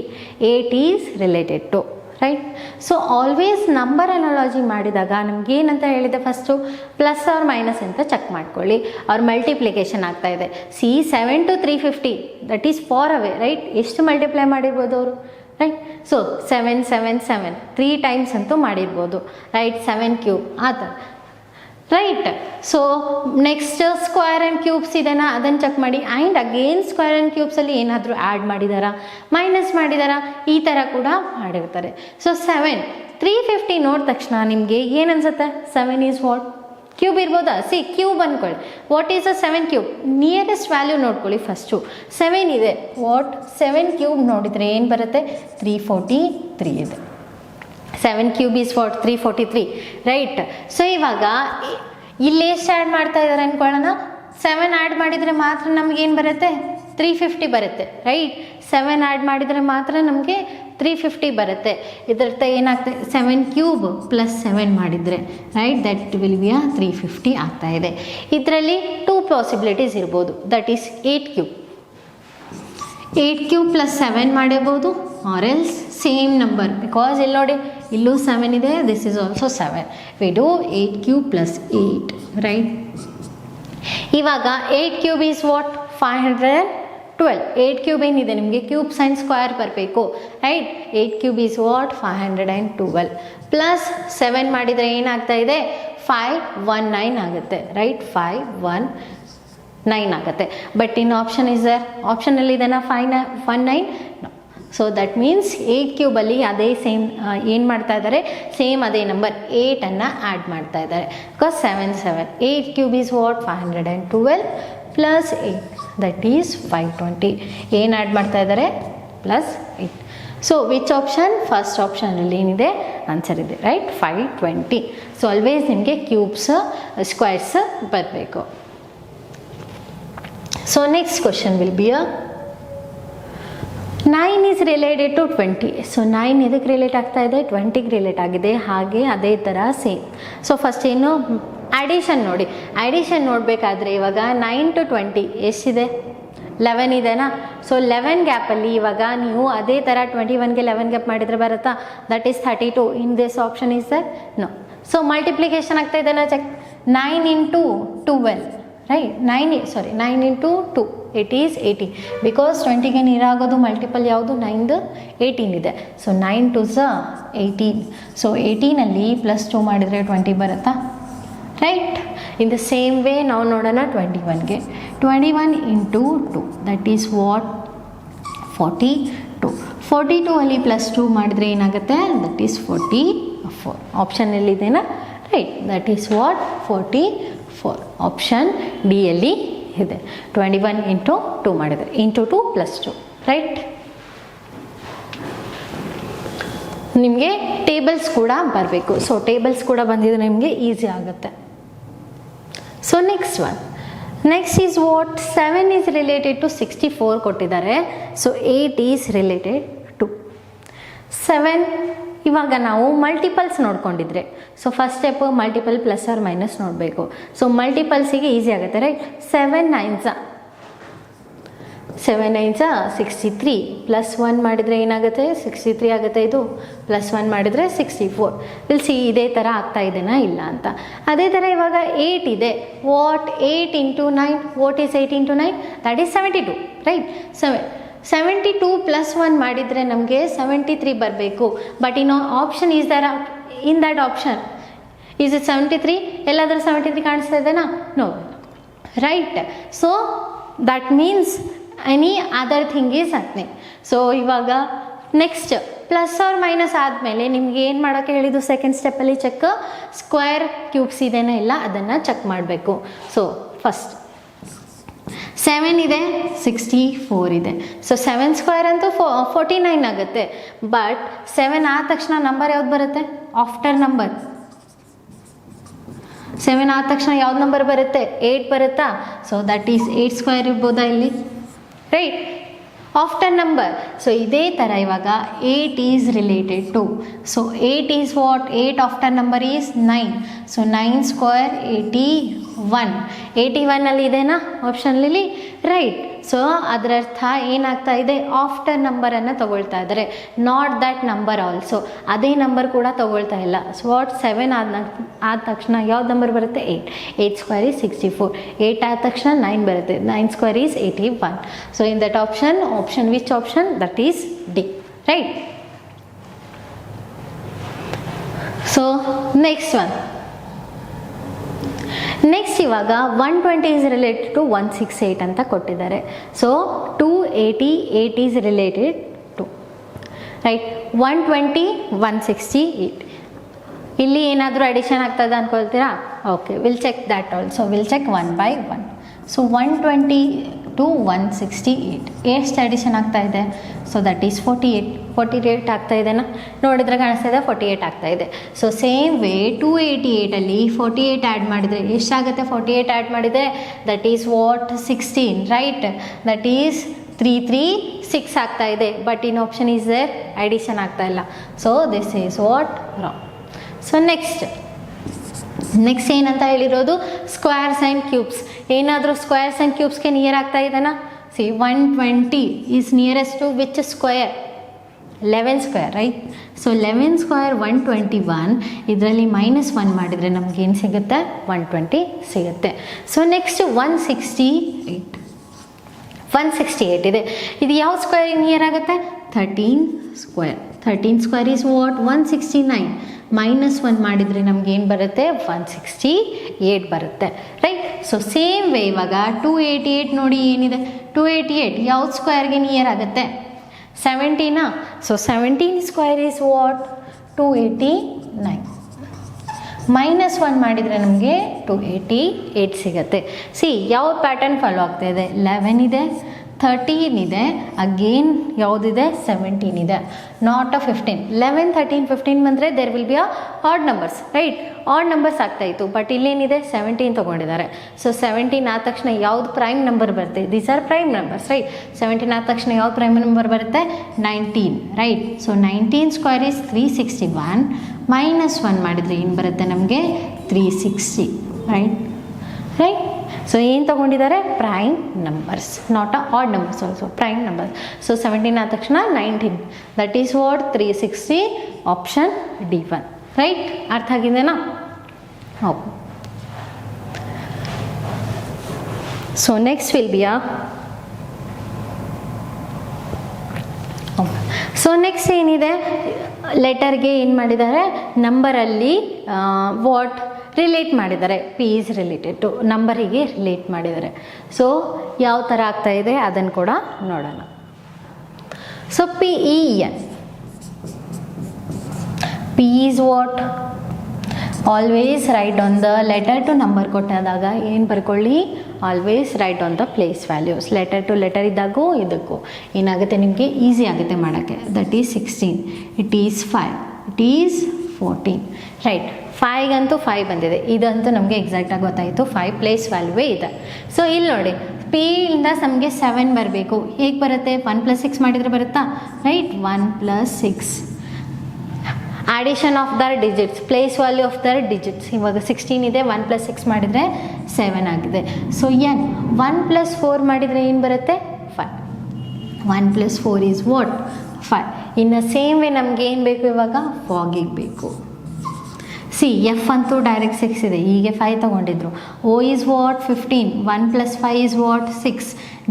8 is related to. Right. So always number analogy ಮಾಡಿದಾಗ ನಮ್ಗೆ ಏನಂತ ಹೇಳಿದೆ? ಫಸ್ಟು ಪ್ಲಸ್ ಆರ್ ಮೈನಸ್ ಅಂತ ಚೆಕ್ ಮಾಡ್ಕೊಳ್ಳಿ. ಅವ್ರ ಮಲ್ಟಿಪ್ಲಿಕೇಶನ್ ಆಗ್ತಾ ಇದೆ. See 7 to 350 that is far away. Right. ಎಷ್ಟು ಮಲ್ಟಿಪ್ಲೈ ಮಾಡಿರ್ಬೋದು ಅವರು? ರೈಟ್. ಸೊ 7 7 7 3 ಟೈಮ್ಸ್ ಅಂತೂ ಮಾಡಿರ್ಬೋದು. ರೈಟ್. 7 ಕ್ಯೂಬ್ ಆ ಥರ. Right. So next square and cubes ಇದೆನಾ ಅದನ್ನು ಚೆಕ್ ಮಾಡಿ. ಆ್ಯಂಡ್ ಅಗೇನ್ ಸ್ಕ್ವೇರ್ ಆ್ಯಂಡ್ ಕ್ಯೂಬ್ಸಲ್ಲಿ ಏನಾದರೂ ಆ್ಯಡ್ ಮಾಡಿದಾರಾ, ಮೈನಸ್ ಮಾಡಿದಾರಾ, ಈ ಥರ ಕೂಡ ಮಾಡಿರ್ತಾರೆ. ಸೊ 7 350 ನೋಡಿದ ತಕ್ಷಣ ನಿಮಗೆ ಏನು ಅನ್ಸುತ್ತೆ? 7 ಈಸ್ ವಾಟ್? ಕ್ಯೂಬ್ ಇರ್ಬೋದಾ? ಸಿ ಕ್ಯೂಬ್ ಅಂದ್ಕೊಳ್ಳಿ. What is a 7 cube? Nearest value ನೋಡ್ಕೊಳ್ಳಿ ಫಸ್ಟು. 7 ಇದೆ. ವಾಟ್ 7 ಕ್ಯೂಬ್ ನೋಡಿದರೆ ಏನು ಬರುತ್ತೆ? 343 ಇದೆ. 7 cube is what? 343. Right. So ಇವಾಗ ಇಲ್ಲಿ ಎಷ್ಟು ಆ್ಯಡ್ ಮಾಡ್ತಾ ಇದ್ದಾರೆ ಅಂದ್ಕೊಳ್ಳೋಣ. 7 ಆ್ಯಡ್ ಮಾಡಿದರೆ ಮಾತ್ರ ನಮಗೇನು ಬರುತ್ತೆ? 350 ಬರುತ್ತೆ. ರೈಟ್. 7 ಆ್ಯಡ್ ಮಾಡಿದರೆ ಮಾತ್ರ ನಮಗೆ 350 ಬರುತ್ತೆ. ಇದರರ್ಥ ಏನಾಗ್ತದೆ? 7 ಕ್ಯೂಬ್ ಪ್ಲಸ್ 7 ಮಾಡಿದರೆ ರೈಟ್ ದಟ್ ವಿಲ್ ಬಿ 350 ಆಗ್ತಾ ಇದೆ. ಇದರಲ್ಲಿ 2 ಪಾಸಿಬಿಲಿಟೀಸ್ ಇರ್ಬೋದು. That is 8 cube. 8 cube plus 7 ಮಾಡಿರ್ಬೋದು. Or else same number, because ಇಲ್ಲಿ ನೋಡಿ ಇಲ್ಲೂ 7 ಇದೆ, this is also 7. We do 8 cube plus 8. Right. ಇವಾಗ 8 ಕ್ಯೂಬ್ ಈಸ್ ವಾಟ್? 512. 8 ಕ್ಯೂಬ್ ಏನಿದೆ ನಿಮಗೆ? ಕ್ಯೂಬ್ ಸೈನ್ ಸ್ಕ್ವೇರ್ ಬರಬೇಕು. Right. 8 cube is what? 512 plus 7 ಮಾಡಿದರೆ ಏನಾಗ್ತಾ ಇದೆ? 519 ಆಗುತ್ತೆ. ರೈಟ್. 519 ಆಗುತ್ತೆ. But in option is there? ಆಪ್ಷನಲ್ಲಿ ಇದನ್ನು 519. ಸೊ ದಟ್ ಮೀನ್ಸ್ 8 ಕ್ಯೂಬಲ್ಲಿ ಅದೇ ಸೇಮ್ ಏನು ಮಾಡ್ತಾ ಇದ್ದಾರೆ? ಸೇಮ್ ಅದೇ ನಂಬರ್ 8ಅನ್ನು ಆ್ಯಡ್ ಮಾಡ್ತಾ ಇದ್ದಾರೆ. Because 7 7 8 cube is what? 512 plus 8 that is 520. ಏನು ಆ್ಯಡ್ ಮಾಡ್ತಾ ಇದ್ದಾರೆ? Plus 8. So which option? First ಆಪ್ಷನಲ್ಲಿ ಏನಿದೆ? ಆನ್ಸರ್ ಇದೆ. ರೈಟ್. 520. ಸೊ ಆಲ್ವೇಸ್ ನಿಮಗೆ ಕ್ಯೂಬ್ಸ್ ಸ್ಕ್ವೇರ್ಸ್ ಬರಬೇಕು. So next question will be 9 is related to 20. So 9 ಇದಕ್ಕೆ ರಿಲೇಟ್ ಆಗ್ತಾ ಇದೆ? 20ಗೆ ರಿಲೇಟ್ ಆಗಿದೆ. ಹಾಗೆ ಅದೇ ಥರ ಸೇಮ್. ಸೊ ಫಸ್ಟ್ ಏನು? ಅಡಿಷನ್ ನೋಡಿ. ಅಡಿಷನ್ ನೋಡಬೇಕಾದ್ರೆ ಇವಾಗ 9 to 20 ಎಷ್ಟಿದೆ? 11 ಇದೆನಾ? ಸೊ 11 ಗ್ಯಾಪಲ್ಲಿ ಇವಾಗ ನೀವು ಅದೇ ಥರ 21ಗೆ 11 ಗ್ಯಾಪ್ ಮಾಡಿದರೆ ಬರುತ್ತಾ? That is 32. In this option is there? No. So multiplication ಆಗ್ತಾ ಇದೆನಾ? Check. 9 into 12. Right. 9 into 2 it is 18. Because 20ಗೆ ನೀರಾಗೋದು ಮಲ್ಟಿಪಲ್ ಯಾವುದು? 9 18 ಇದೆ. So 9 2s 18. ಸೊ 18ಅಲ್ಲಿ ಪ್ಲಸ್ 2 ಮಾಡಿದರೆ 20 ಬರುತ್ತಾ? Right. In the same way ನಾವು ನೋಡೋಣ 21ಗೆ. 21 into 2 ದಟ್ ಈಸ್ ವಾಟ್? 42. 42 ಅಲ್ಲಿ ಪ್ಲಸ್ 2 ಮಾಡಿದರೆ ಏನಾಗುತ್ತೆ? That is 44. ಆಪ್ಷನಲ್ಲಿದೆನಾ? Right. That is what? 44. Option D ಯಲ್ಲಿ ಇದೆ. 21 into 2 ಮಾಡಿದರೆ ಇಂಟು 2 ಪ್ಲಸ್ 2. ರೈಟ್. ನಿಮಗೆ ಟೇಬಲ್ಸ್ ಕೂಡ ಬರಬೇಕು. ಸೊ ಟೇಬಲ್ಸ್ ಕೂಡ ಬಂದಿದ್ರೆ ನಿಮಗೆ ಈಸಿ ಆಗುತ್ತೆ. So next one. Next is what? 7 is related to 64 ಕೊಟ್ಟಿದ್ದಾರೆ. So 8 is related to 7. ಇವಾಗ ನಾವು ಮಲ್ಟಿಪಲ್ಸ್ ನೋಡ್ಕೊಂಡಿದ್ರೆ so first step multiple plus or minus ನೋಡಬೇಕು. ಸೊ ಮಲ್ಟಿಪಲ್ಸಿಗೆ ಈಸಿ ಆಗುತ್ತೆ. ರೈಟ್. 7 9s 7 9 63 ಪ್ಲಸ್ 1 ಮಾಡಿದರೆ ಏನಾಗುತ್ತೆ 63 ಆಗುತ್ತೆ, ಇದು ಪ್ಲಸ್ 1 ಮಾಡಿದರೆ 64. ಇಲ್ಲಿ ಸಿ ಇದೇ ಥರ ಆಗ್ತಾ ಇದೆನಾ ಇಲ್ಲ ಅಂತ. ಅದೇ ಥರ ಇವಾಗ 8 ಇದೆ. What 8 into 9, what is 8 into 9? That is 72, right? 72 plus 1 ಮಾಡಿದರೆ ನಮಗೆ 73 ಬರಬೇಕು. ಬಟ್ ಇನ್ನು option is there in that option is it 73? ಎಲ್ಲಾದರೂ 73 ಕಾಣಿಸ್ತಾ ಇದೆನಾ? No, right? So that means any other thing is happening. So ಇವಾಗ ನೆಕ್ಸ್ಟ್ ಪ್ಲಸ್ ಆರ್ ಮೈನಸ್ ಆದಮೇಲೆ ನಿಮ್ಗೆ ಏನು ಮಾಡೋಕ್ಕೆ ಹೇಳಿದ್ದು ಸೆಕೆಂಡ್ ಸ್ಟೆಪ್ಪಲ್ಲಿ ಚೆಕ್, ಸ್ಕ್ವೇರ್ ಕ್ಯೂಬ್ಸ್ ಇದೆನಾ ಇಲ್ಲ ಅದನ್ನು ಚೆಕ್ ಮಾಡಬೇಕು. ಸೊ ಫಸ್ಟ್ 7 ಇದೆ, 64 ಇದೆ. ಸೊ 7 ಸ್ಕ್ವೇರ್ ಅಂತೂ 49 ಆಗುತ್ತೆ. ಬಟ್ 7 ಆದ ತಕ್ಷಣ ನಂಬರ್ ಯಾವ್ದು ಬರುತ್ತೆ? After number. 7 ಆದ ತಕ್ಷಣ ಯಾವ್ದು ನಂಬರ್ ಬರುತ್ತೆ? 8 ಬರುತ್ತಾ? ಸೊ ದಟ್ ಈಸ್ 8 ಸ್ಕ್ವೇರ್ ಇರ್ಬೋದಾ ಇಲ್ಲಿ, ರೈಟ್? After number. ಸೊ ಇದೇ ಥರ ಇವಾಗ 8 is related to, so 8 is what? 8 after number is 9. So 9 square 81. 81 ಇದೆನಾ ಆಪ್ಷನ್ಲಿ, ರೈಟ್? ಸೊ ಅದರ ಅರ್ಥ ಏನಾಗ್ತಾ ಇದೆ? ಆಫ್ಟರ್ ನಂಬರನ್ನು ತಗೊಳ್ತಾ ಇದ್ದಾರೆ, ನಾಟ್ ದ್ಯಾಟ್ ನಂಬರ್ ಆಲ್ಸೋ. ಅದೇ ನಂಬರ್ ಕೂಡ ತಗೊಳ್ತಾ ಇಲ್ಲ. ಸೊ ವಾಟ್ 7 ಆದ ತಕ್ಷಣ ಯಾವ್ದು ನಂಬರ್ ಬರುತ್ತೆ? 8. 8 ಸ್ಕ್ವೇರ್ ಈಸ್ 64. 8 ಆದ ತಕ್ಷಣ 9 ಬರುತ್ತೆ. 9 square is 81. So in that option which option? That is D, right? So next one. Next ಇವಾಗ 120 ಈಸ್ ರಿಲೇಟೆಡ್ ಟು 168 ಅಂತ ಕೊಟ್ಟಿದ್ದಾರೆ. ಸೊ 288 ಈಸ್ ರಿಲೇಟೆಡ್ ಟು, ರೈಟ್? 120 168 ಇಲ್ಲಿ ಏನಾದರೂ ಅಡಿಷನ್ ಆಗ್ತದೆ ಅಂದ್ಕೊಳ್ತೀರಾ? Okay, will check that also. Will check 1 by 1. So 120 to 168 ಎಷ್ಟು addition ಆಗ್ತಾ ಇದೆ? ಸೊ ದಟ್ ಈಸ್ 48 ಆಗ್ತಾ ಇದೆನಾ? ನೋಡಿದ್ರೆ ಕಾಣಿಸ್ತಾ ಇದೆ 48 ಆಗ್ತಾ ಇದೆ. ಸೊ ಸೇಮ್ ವೇ 288ಅಲ್ಲಿ 48 ಆ್ಯಡ್ ಮಾಡಿದರೆ ಎಷ್ಟಾಗುತ್ತೆ? 48 ಆ್ಯಡ್ ಮಾಡಿದರೆ that is what? 16, right? That is 336 ಆಗ್ತಾ ಇದೆ. But in option is there addition ಆಗ್ತಾ ಇಲ್ಲ. So this is what? Wrong. So next ಏನಂತ ಹೇಳಿರೋದು? Squares and cubes. ಏನಾದರೂ ಸ್ಕ್ವೇರ್ಸ್ ಆ್ಯಂಡ್ ಕ್ಯೂಬ್ಸ್ಗೆ ನಿಯರ್ ಆಗ್ತಾ ಇದೆನಾ? See 120 is nearest to which square? 11 square, right? So 11 square 121. ಇದರಲ್ಲಿ -1 ಮಾಡಿದರೆ ನಮಗೇನು ಸಿಗುತ್ತೆ? 120 ಸಿಗುತ್ತೆ. ಸೊ ನೆಕ್ಸ್ಟ್ 168 ಇದೆ. ಇದು ಯಾವ ಸ್ಕ್ವೇರಿಗೆ ನಿಯರ್ ಆಗುತ್ತೆ? 13 ಸ್ಕ್ವೇರ್. 13 square is what? 169. -1 ಮಾಡಿದರೆ ನಮಗೇನು ಬರುತ್ತೆ? 168 ಬರುತ್ತೆ, ರೈಟ್? ಸೊ ಸೇಮ್ ವೇ ಇವಾಗ 288 ನೋಡಿ ಏನಿದೆ? 288 ಯಾವ ಸ್ಕ್ವೇರ್ಗೆ ನಿಯರ್ ಆಗುತ್ತೆ? 17ನಾ? So 17 square is what? 289. -1 ಮಾಡಿದರೆ ನಮಗೆ 288 ಸಿಗುತ್ತೆ. ಸಿ ಯಾವ ಪ್ಯಾಟರ್ನ್ ಫಾಲೋ ಆಗ್ತಾ ಇದೆ? 11 ಇದೆ, 13 ಇದೆ, ಅಗೇನ್ ಯಾವುದಿದೆ? 17 ಇದೆ, ನಾಟ್ ಅ 15. 11 13 15 ಬಂದರೆ there will be a odd numbers, right? Odd numbers ಆಗ್ತಾಯಿತ್ತು. ಬಟ್ ಇಲ್ಲೇನಿದೆ? 17 ತೊಗೊಂಡಿದ್ದಾರೆ. ಸೊ 17 ಆದ ತಕ್ಷಣ ಯಾವ್ದು ಪ್ರೈಮ್ ನಂಬರ್ ಬರುತ್ತೆ? These are prime numbers, right? 17 ಆದ ತಕ್ಷಣ ಯಾವ್ದು ಪ್ರೈಮ್ ನಂಬರ್ ಬರುತ್ತೆ? 19, ರೈಟ್? So 19 square is 361. -1 ಮಾಡಿದರೆ ಏನು ಬರುತ್ತೆ ನಮಗೆ? 360, ರೈಟ್? ಸೊ ಏನು ತೊಗೊಂಡಿದ್ದಾರೆ? Prime numbers, not a odd numbers also, prime numbers. So 17 ಆದ ತಕ್ಷಣ 19, that is what? 360. Option D1, right? ಅರ್ಥ ಆಗಿದೆನಾ? Okay. So next will be so next ಏನಿದೆ? ಲೆಟರ್ಗೆ ಏನು ಮಾಡಿದ್ದಾರೆ? ನಂಬರಲ್ಲಿ ವಾಟ್ ರಿಲೇಟ್ ಮಾಡಿದ್ದಾರೆ? P ಈಸ್ ರಿಲೇಟೆಡ್ ಟು ನಂಬರಿಗೆ ರಿಲೇಟ್ ಮಾಡಿದ್ದಾರೆ. ಸೊ ಯಾವ ಥರ ಆಗ್ತಾ ಇದೆ ಅದನ್ನು ಕೂಡ ನೋಡೋಣ. So PEN, P is what? Always write on the letter to number ಕೊಟ್ಟಾದಾಗ ಏನು ಬರ್ಕೊಳ್ಳಿ? Always write on the place values. Letter to letter ಇದ್ದಾಗೂ ಇದಕ್ಕೂ ಏನಾಗುತ್ತೆ ನಿಮಗೆ? ಈಸಿ ಆಗುತ್ತೆ ಮಾಡೋಕ್ಕೆ. That is 16, it is 5, it is 14, right? 5ಗಂತೂ 5 ಬಂದಿದೆ. ಇದಂತೂ ನಮಗೆ ಎಕ್ಸಾಕ್ಟಾಗಿ ಗೊತ್ತಾಯಿತು, 5 ಪ್ಲೇಸ್ ವ್ಯಾಲ್ಯೂವೇ ಇದೆ. ಸೊ ಇಲ್ಲಿ ನೋಡಿ, P ಇಂದ ನಮಗೆ 7 ಬರಬೇಕು. ಹೇಗೆ ಬರುತ್ತೆ? 1 + 6 ಮಾಡಿದರೆ ಬರುತ್ತಾ? Right? 1 + 6 audition of there digits, place value of there digits. ಇವಾಗ 16 ಇದೆ, 1 + 6 ಮಾಡಿದರೆ 7 ಆಗಿದೆ. ಸೊ N 1 + 4 ಮಾಡಿದರೆ ಏನು ಬರುತ್ತೆ? 5. 1 plus 4 is what? 5. In the same way ನಮ್ಗೆ ಏನು ಬೇಕು ಇವಾಗ? ಫಾಗಿಗೆ ಬೇಕು. ಸಿ ಎಫ್ ಅಂತೂ ಡೈರೆಕ್ಟ್ 6 ಇದೆ, ಹೀಗೆ 5 ತೊಗೊಂಡಿದ್ರು. O is what? 15. 1 plus 5 is what? 6.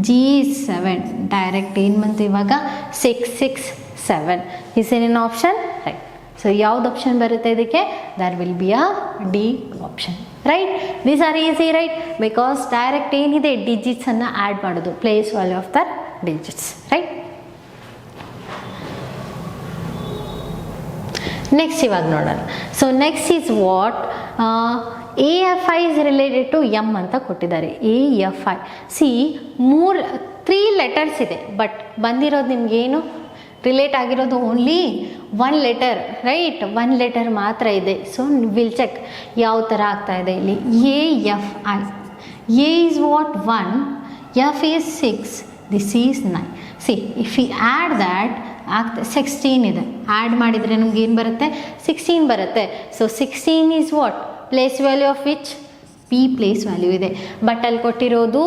G is 7. Direct ಏನು ಬಂತು ಇವಾಗ? 6 6 7. ಇಸ್ ಏನ್ ಆಪ್ಷನ್? ರೈಟ್. ಸೊ ಯಾವ್ದು ಆಪ್ಷನ್ ಬರುತ್ತೆ ಇದಕ್ಕೆ? There will be a D option. Right. These are easy, right? Because direct ಏನಿದೆ ಡಿಜಿಟ್ಸನ್ನು ಆ್ಯಡ್ ಮಾಡೋದು, place value of the digits. Right. Next ಇವಾಗ ನೋಡೋಣ. So next is what? A F I is related to M ಅಂತ ಕೊಟ್ಟಿದ್ದಾರೆ. A F I. C 3 letters ಇದೆ, but ಬಂದಿರೋದು ನಿಮಗೇನು ರಿಲೇಟ್ ಆಗಿರೋದು? Only 1 letter, right? 1 ಲೆಟರ್ ಮಾತ್ರ ಇದೆ. ಸೊ ವಿಲ್ ಚೆಕ್ ಯಾವ ಥರ ಆಗ್ತಾ ಇದೆ ಇಲ್ಲಿ. A F I. A is what? 1. F is 6. This is 9. See if you add that ಆಗ್ತಾ 16 ಇದೆ. ಆ್ಯಡ್ ಮಾಡಿದರೆ ನಮ್ಗೆ ಏನು ಬರುತ್ತೆ? 16 ಬರುತ್ತೆ. So 16 is what? Place value of which? P place value ಇದೆ, ಬಟ್ ಅಲ್ಲಿ ಕೊಟ್ಟಿರೋದು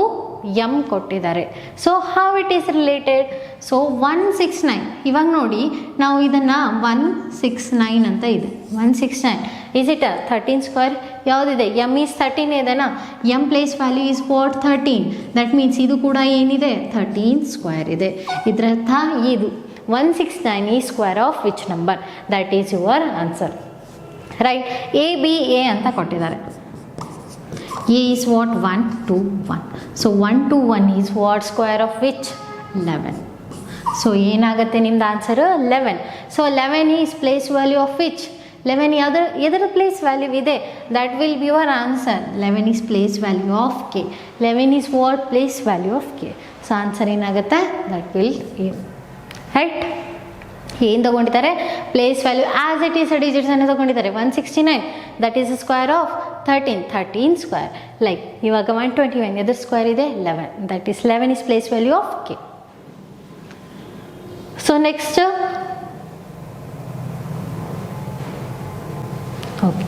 ಎಮ್ ಕೊಟ್ಟಿದ್ದಾರೆ. So how it is related? So 169. ಇವಾಗ ನೋಡಿ, ನಾವು ಇದನ್ನು 169 ಅಂತ ಇದೆ. 169 ಈಸ್ ಇಟ್ 13 ಸ್ಕ್ವೇರ್? ಯಾವುದಿದೆ? ಎಮ್ ಈಸ್ 13 ಇದೆನಾ? M place value is what? 13. That means ಇದು ಕೂಡ ಏನಿದೆ? 13 ಸ್ಕ್ವೇರ್ ಇದೆ. ಇದರರ್ಥ ಇದು 169 is square of which number? That is your answer. Right. A, B, A ಅಂತ ಕೊಟ್ಟಿದ್ದಾರೆ. A is what? 1 2 1. So 1 2 1 is what? Square of which? 11. So ಏನಾಗುತ್ತೆ ನಿಮ್ದು answer? 11. So 11 is place value of which? 11 ಎದರ place value ಇದೆ? That will be your answer. 11 is place value of K. 11 is what? Place value of K. So answer ಏನಾಗುತ್ತೆ? That will right. ಏನು ತೊಗೊಂಡಿದ್ದಾರೆ? Place value as it is ಡಿಜಿಟ್ಸನ್ನು ತೊಗೊಂಡಿದ್ದಾರೆ. 169 that is square of 13 square. Like ಇವಾಗ 121 ಎದ್ರ square ಇದೆ? 11. That is 11 is place value of K. So next okay.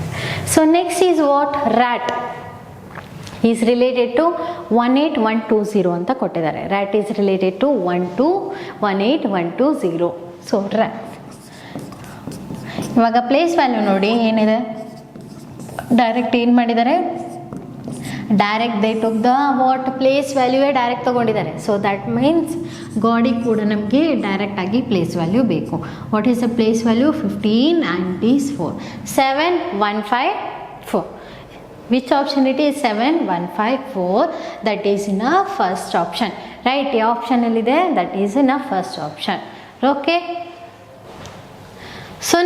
So next is what? Rat is related to 18120 ಅಂತ ಕೊಟ್ಟಿದ್ದಾರೆ. Rat is related to 18120. So rat ಇವಾಗ place value ನೋಡಿ ಏನಿದೆ? Direct ಏನು ಮಾಡಿದ್ದಾರೆ? Direct they took the what? Place ವ್ಯಾಲ್ಯೂವೇ direct ತೊಗೊಂಡಿದ್ದಾರೆ. So that means ಗಾಡಿಗೆ ಕೂಡ ನಮಗೆ ಡೈರೆಕ್ಟಾಗಿ ಪ್ಲೇಸ್ ವ್ಯಾಲ್ಯೂ ಬೇಕು. What is the place value? 15 and is 4. 7 1 5 4. Which option it is? 7 1 5 4. That is in a first option. Right? ಯಾವ ಆಪ್ಷನಲ್ಲಿದೆ? That is in a first option. Okay. So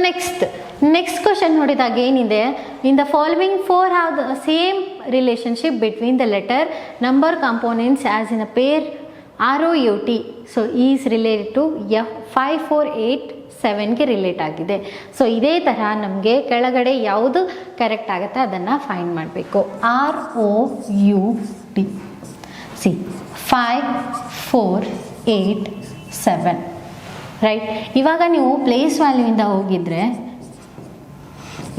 next question ನೋಡಿದಾಗ ಏನಿದೆ? In the following 4 have the same relationship between the letter number components as in a pair ROUT. So is related to F 5 4 8 7ಗೆ relate ಆಗಿದೆ. So ಇದೇ ಥರ ನಮಗೆ ಕೆಳಗಡೆ ಯಾವುದು correct ಆಗುತ್ತೆ ಅದನ್ನು ಫೈಂಡ್ ಮಾಡಬೇಕು. ROUT. ಸಿ 5 4 8 7. ರೈಟ್. ಇವಾಗ ನೀವು ಪ್ಲೇಸ್ ವ್ಯಾಲ್ಯೂಯಿಂದ ಹೋಗಿದ್ರೆ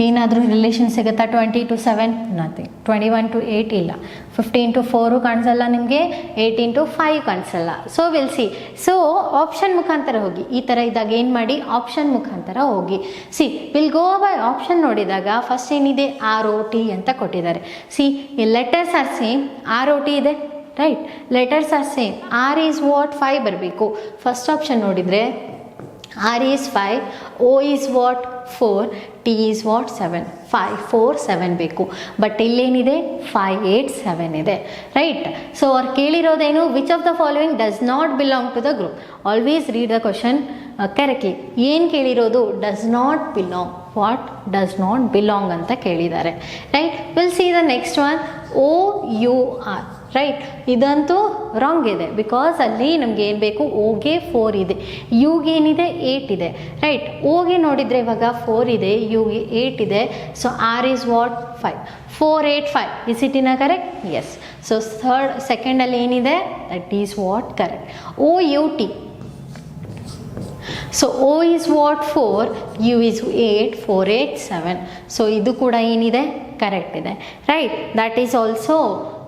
ಏನಾದರೂ ರಿಲೇಷನ್ ಸಿಗುತ್ತಾ? 20 to 7 ನಥಿಂಗ್. 21 to 8 ಇಲ್ಲ. 15 to 4 ಕಾಣಿಸಲ್ಲ ನಿಮಗೆ. 18 to 5 ಕಾಣಿಸಲ್ಲ. So will C. So option ಮುಖಾಂತರ ಹೋಗಿ. ಈ ಥರ ಇದ್ದಾಗ ಏನು ಮಾಡಿ? ಆಪ್ಷನ್ ಮುಖಾಂತರ ಹೋಗಿ. C will go by option ನೋಡಿದಾಗ ಫಸ್ಟ್ ಏನಿದೆ? ROT ಅಂತ ಕೊಟ್ಟಿದ್ದಾರೆ. C letters are same. ROT ಇದೆ, right? Letters are same. R is what? 5 ಬರಬೇಕು. ಫಸ್ಟ್ ಆಪ್ಷನ್ ನೋಡಿದರೆ R is 5, O is what? 4, T is what? 7. 5 4 7 ಬೇಕು. ಬಟ್ ಇಲ್ಲೇನಿದೆ? 5 8 7 ಇದೆ, ರೈಟ್? ಸೊ ಅವ್ರು ಕೇಳಿರೋದೇನು? Which of the following does not belong to the group? Always read the question correctly. ಏನು ಕೇಳಿರೋದು? Does not belong. What? Does not belong ಅಂತ ಕೇಳಿದ್ದಾರೆ, right? Will see the next one. OUR. Right. ಇದಂತೂ wrong ಇದೆ, because ಅಲ್ಲಿ ನಮ್ಗೆ ಏನು ಬೇಕು? ಓಗೆ 4 ಇದೆ, ಯುಗೆ ಏನಿದೆ? 8 ಇದೆ, ರೈಟ್? ಓಗೆ ನೋಡಿದರೆ ಇವಾಗ 4 ಇದೆ, ಯುಗೆ 8 ಇದೆ. So R is what? 5. 4 8 5. Is it in a correct? Yes. So ಸೆಕೆಂಡಲ್ಲಿ ಏನಿದೆ? That is what? Correct. OUT. So O is what? 4, U is 8, 4 8 7. So ಇದು ಕೂಡ ಏನಿದೆ? ಕರೆಕ್ಟ್ ಇದೆ, right? That is also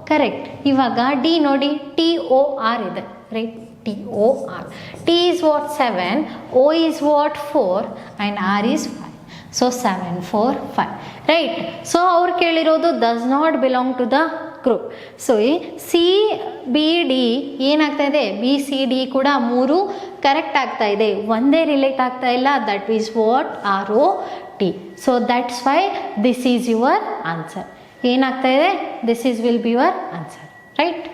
correct. ಇವಾಗ ಡಿ ನೋಡಿ, TOR ಇದೆ, right? TOR. T is what? 7, O is what? 4 and R is 5. So 7, 4, 5. Right? So ಅವ್ರು ಕೇಳಿರೋದು does not belong to the group. So ಈ C B D ಏನಾಗ್ತಾ ಇದೆ, B C D ಕೂಡ 3 correct ಆಗ್ತಾ ಇದೆ, ಒಂದೇ ರಿಲೇಟ್ ಆಗ್ತಾ ಇಲ್ಲ. That is what? ROT. So that's why this is your answer. ಏನಾಗ್ತಾ ಇದೆ? This is will be your answer. Right?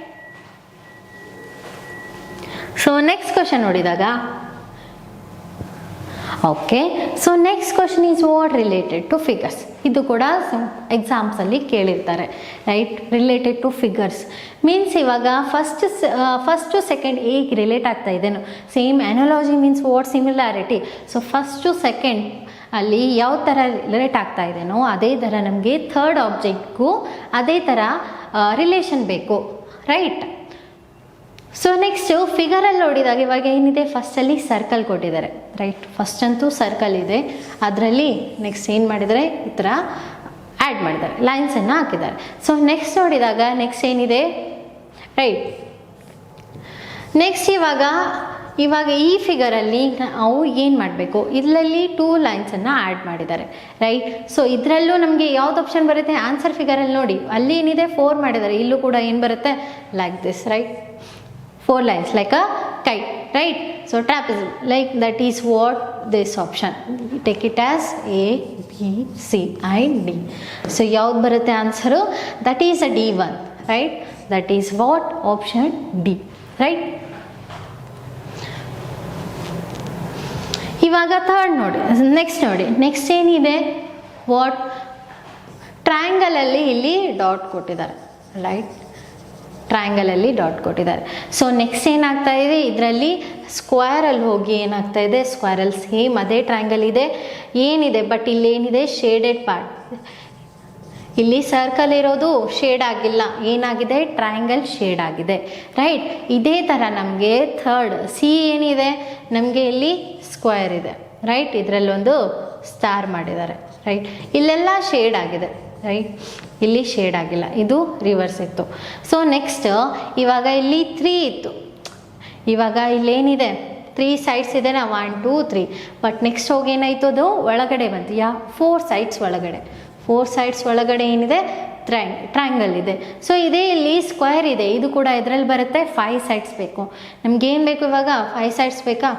So next question ನೋಡಿದಾಗ, okay, so next question is what? Related to figures. ಇದು ಕೂಡ ಎಕ್ಸಾಮ್ಸಲ್ಲಿ ಕೇಳಿರ್ತಾರೆ. Right? Related to figures means ಇವಾಗ first second ಹೇಗೆ relate ಆಗ್ತಾ ಇದೆನೋ, same analogy means what? Similarity. So first second ಅಲ್ಲಿ ಯಾವ ಥರ ರಿಲೇಟ್ ಆಗ್ತಾ ಇದೆನೋ ಅದೇ ಥರ ನಮಗೆ ಥರ್ಡ್ ಆಬ್ಜೆಕ್ಟ್ಗೂ ಅದೇ ಥರ ರಿಲೇಷನ್ ಬೇಕು. ರೈಟ್? ಸೊ ನೆಕ್ಸ್ಟು ಫಿಗರಲ್ಲಿ ನೋಡಿದಾಗ ಇವಾಗ ಏನಿದೆ, ಫಸ್ಟಲ್ಲಿ ಸರ್ಕಲ್ ಕೊಟ್ಟಿದ್ದಾರೆ. ರೈಟ್? ಫಸ್ಟ್ ಅಂತೂ ಸರ್ಕಲ್ ಇದೆ, ಅದರಲ್ಲಿ ನೆಕ್ಸ್ಟ್ ಏನು ಮಾಡಿದ್ದಾರೆ, ಈ ಥರ ಆ್ಯಡ್ ಮಾಡಿದ್ದಾರೆ, ಲೈನ್ಸನ್ನು ಹಾಕಿದ್ದಾರೆ. ಸೊ ನೆಕ್ಸ್ಟ್ ನೋಡಿದಾಗ ನೆಕ್ಸ್ಟ್ ಏನಿದೆ, ರೈಟ್? ನೆಕ್ಸ್ಟ್ ಇವಾಗ ಈ ಫಿಗರಲ್ಲಿ ನಾವು ಏನು ಮಾಡಬೇಕು, ಇದರಲ್ಲಿ 2 ಲೈನ್ಸನ್ನು ಆ್ಯಡ್ ಮಾಡಿದ್ದಾರೆ. ರೈಟ್? ಸೊ ಇದರಲ್ಲೂ ನಮಗೆ ಯಾವ್ದು ಆಪ್ಷನ್ ಬರುತ್ತೆ? ಆನ್ಸರ್ ಫಿಗರಲ್ಲಿ ನೋಡಿ, ಅಲ್ಲಿ ಏನಿದೆ 4 ಮಾಡಿದ್ದಾರೆ, ಇಲ್ಲೂ ಕೂಡ ಏನು ಬರುತ್ತೆ? Like this. Right? 4 lines like a kite. Right? So trapezoid, like that is what? This option. Take it as A, B, C and D. So ಯಾವ್ದು ಬರುತ್ತೆ answer? that is a D1. Right? that is what? Option D. Right? ಇವಾಗ third ನೋಡಿ, next ನೋಡಿ, next ಏನಿದೆ, what? ಟ್ರಯಾಂಗಲಲ್ಲಿ ಇಲ್ಲಿ dot ಕೊಟ್ಟಿದ್ದಾರೆ. Right? ಟ್ರಯಾಂಗಲಲ್ಲಿ dot ಕೊಟ್ಟಿದ್ದಾರೆ. So next ಏನಾಗ್ತಾ ಇದೆ, ಇದರಲ್ಲಿ ಸ್ಕ್ವೇರಲ್ಲಿ ಹೋಗಿ ಏನಾಗ್ತಾ ಇದೆ, ಸ್ಕ್ವೇರಲ್ಲಿ ಸೇಮ್ ಅದೇ ಟ್ರಯಾಂಗಲ್ ಇದೆ, ಏನಿದೆ, ಬಟ್ ಇಲ್ಲಿ ಏನಿದೆ, ಶೇಡೆಡ್ ಪಾರ್ಟ್. ಇಲ್ಲಿ ಸರ್ಕಲ್ ಇರೋದು ಶೇಡ್ ಆಗಿಲ್ಲ, ಏನಾಗಿದೆ, ಟ್ರಯಾಂಗಲ್ ಶೇಡ್ ಆಗಿದೆ. ರೈಟ್? ಇದೇ ಥರ ನಮಗೆ ಥರ್ಡ್ ಸಿ ಏನಿದೆ, ನಮಗೆ ಇಲ್ಲಿ ಸ್ಕ್ವೇರ್ ಇದೆ. ರೈಟ್? ಇದರಲ್ಲೊಂದು ಸ್ಟಾರ್ ಮಾಡಿದ್ದಾರೆ. ರೈಟ್? ಇಲ್ಲೆಲ್ಲ ಶೇಡ್ ಆಗಿದೆ. ರೈಟ್? ಇಲ್ಲಿ ಶೇಡ್ ಆಗಿಲ್ಲ, ಇದು ರಿವರ್ಸ್ ಇತ್ತು. ಸೊ ನೆಕ್ಸ್ಟ್ ಇವಾಗ ಇಲ್ಲಿ 3 ಇತ್ತು, ಇವಾಗ ಇಲ್ಲೇನಿದೆ, 3 ಸೈಡ್ಸ್ ಇದೆ, 1 2 3. ಬಟ್ ನೆಕ್ಸ್ಟ್ ಹೋಗಿ ಏನಾಯ್ತು, ಅದು ಒಳಗಡೆ ಬಂತು. 4 ಸೈಡ್ಸ್ ಒಳಗಡೆ, 4 ಸೈಡ್ಸ್ ಒಳಗಡೆ ಏನಿದೆ, ಟ್ರಯಾಂಗಲ್ ಇದೆ. ಸೊ ಇದೇ ಇಲ್ಲಿ ಸ್ಕ್ವೇರ್ ಇದೆ, ಇದು ಕೂಡ ಇದರಲ್ಲಿ ಬರುತ್ತೆ. 5 ಸೈಡ್ಸ್ ಬೇಕು ನಮಗೇನು ಬೇಕು ಇವಾಗ? 5 ಸೈಡ್ಸ್ ಬೇಕಾ?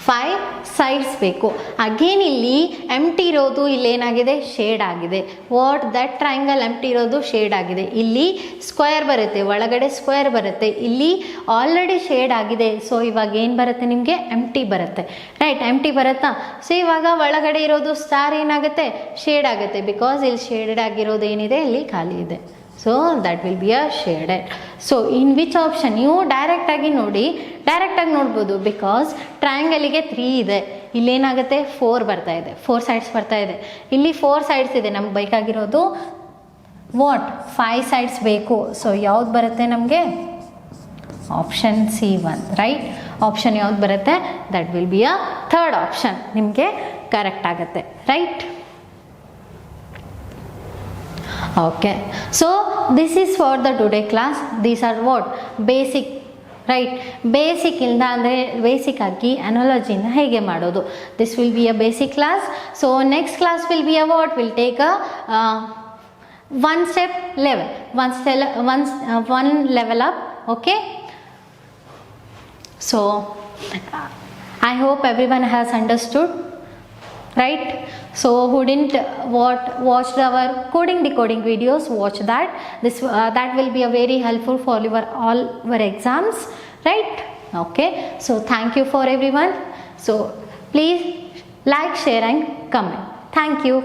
5 ಸೈಡ್ಸ್ ಬೇಕು. ಅಗೇನ್ ಇಲ್ಲಿ ಎಂಟಿ ಇರೋದು ಇಲ್ಲೇನಾಗಿದೆ, ಶೇಡ್ ಆಗಿದೆ. ವಾಟ್? ದಟ್ ಟ್ರಯಾಂಗಲ್ ಎಂಟಿ ಇರೋದು ಶೇಡ್ ಆಗಿದೆ. ಇಲ್ಲಿ ಸ್ಕ್ವೇರ್ ಬರುತ್ತೆ, ಒಳಗಡೆ ಸ್ಕ್ವೇರ್ ಬರುತ್ತೆ, ಇಲ್ಲಿ ಆಲ್ರೆಡಿ ಶೇಡ್ ಆಗಿದೆ. ಸೊ ಇವಾಗ ಏನು ಬರುತ್ತೆ ನಿಮಗೆ? ಎಂಟಿ ಬರುತ್ತೆ. ರೈಟ್? ಎಂಟಿ ಬರುತ್ತಾ? ಸೊ ಇವಾಗ ಒಳಗಡೆ ಇರೋದು ಸ್ಟಾರ್ ಏನಾಗುತ್ತೆ, ಶೇಡ್ ಆಗುತ್ತೆ, ಬಿಕಾಸ್ ಇಲ್ಲಿ ಶೇಡೆಡ್ ಆಗಿರೋದು ಏನಿದೆ, ಇಲ್ಲಿ ಖಾಲಿ ಇದೆ. So that will be a shaded. So in which option? ನೀವು ಡೈರೆಕ್ಟಾಗಿ ನೋಡಿ, ಡೈರೆಕ್ಟಾಗಿ ನೋಡ್ಬೋದು, ಬಿಕಾಸ್ ಟ್ರಯಾಂಗಲಿಗೆ 3 ಇದೆ, ಇಲ್ಲೇನಾಗುತ್ತೆ, 4 ಬರ್ತಾ ಇದೆ, 4 ಸೈಡ್ಸ್ ಬರ್ತಾ ಇದೆ, ಇಲ್ಲಿ 4 ಸೈಡ್ಸ್ ಇದೆ. ನಮ್ಗೆ ಬೇಕಾಗಿರೋದು ವಾಟ್? 5 ಸೈಡ್ಸ್ ಬೇಕು. ಸೊ ಯಾವ್ದು ಬರುತ್ತೆ ನಮಗೆ? Option C1. ರೈಟ್? ಆಪ್ಷನ್ ಯಾವ್ದು ಬರುತ್ತೆ? That will be a third option, ನಿಮಗೆ ಕರೆಕ್ಟ್ ಆಗುತ್ತೆ. Right? Okay, so this is for the today class. These are what? Basic. Right? Basic ಇಂದ ಅಂದರೆ ಬೇಸಿಕ್ ಆಗಿ ಅನಾಲಜಿನ ಹೇಗೆ ಮಾಡೋದು, this will be a basic class. So next class will be a what? Will take a one step level, one level up. Okay, so I hope everyone has understood. Right? So who didn't watch our coding decoding videos, watch that. That will be a very helpful for all your exams. Right? Okay, so thank you for everyone. So please like, share and comment. Thank you.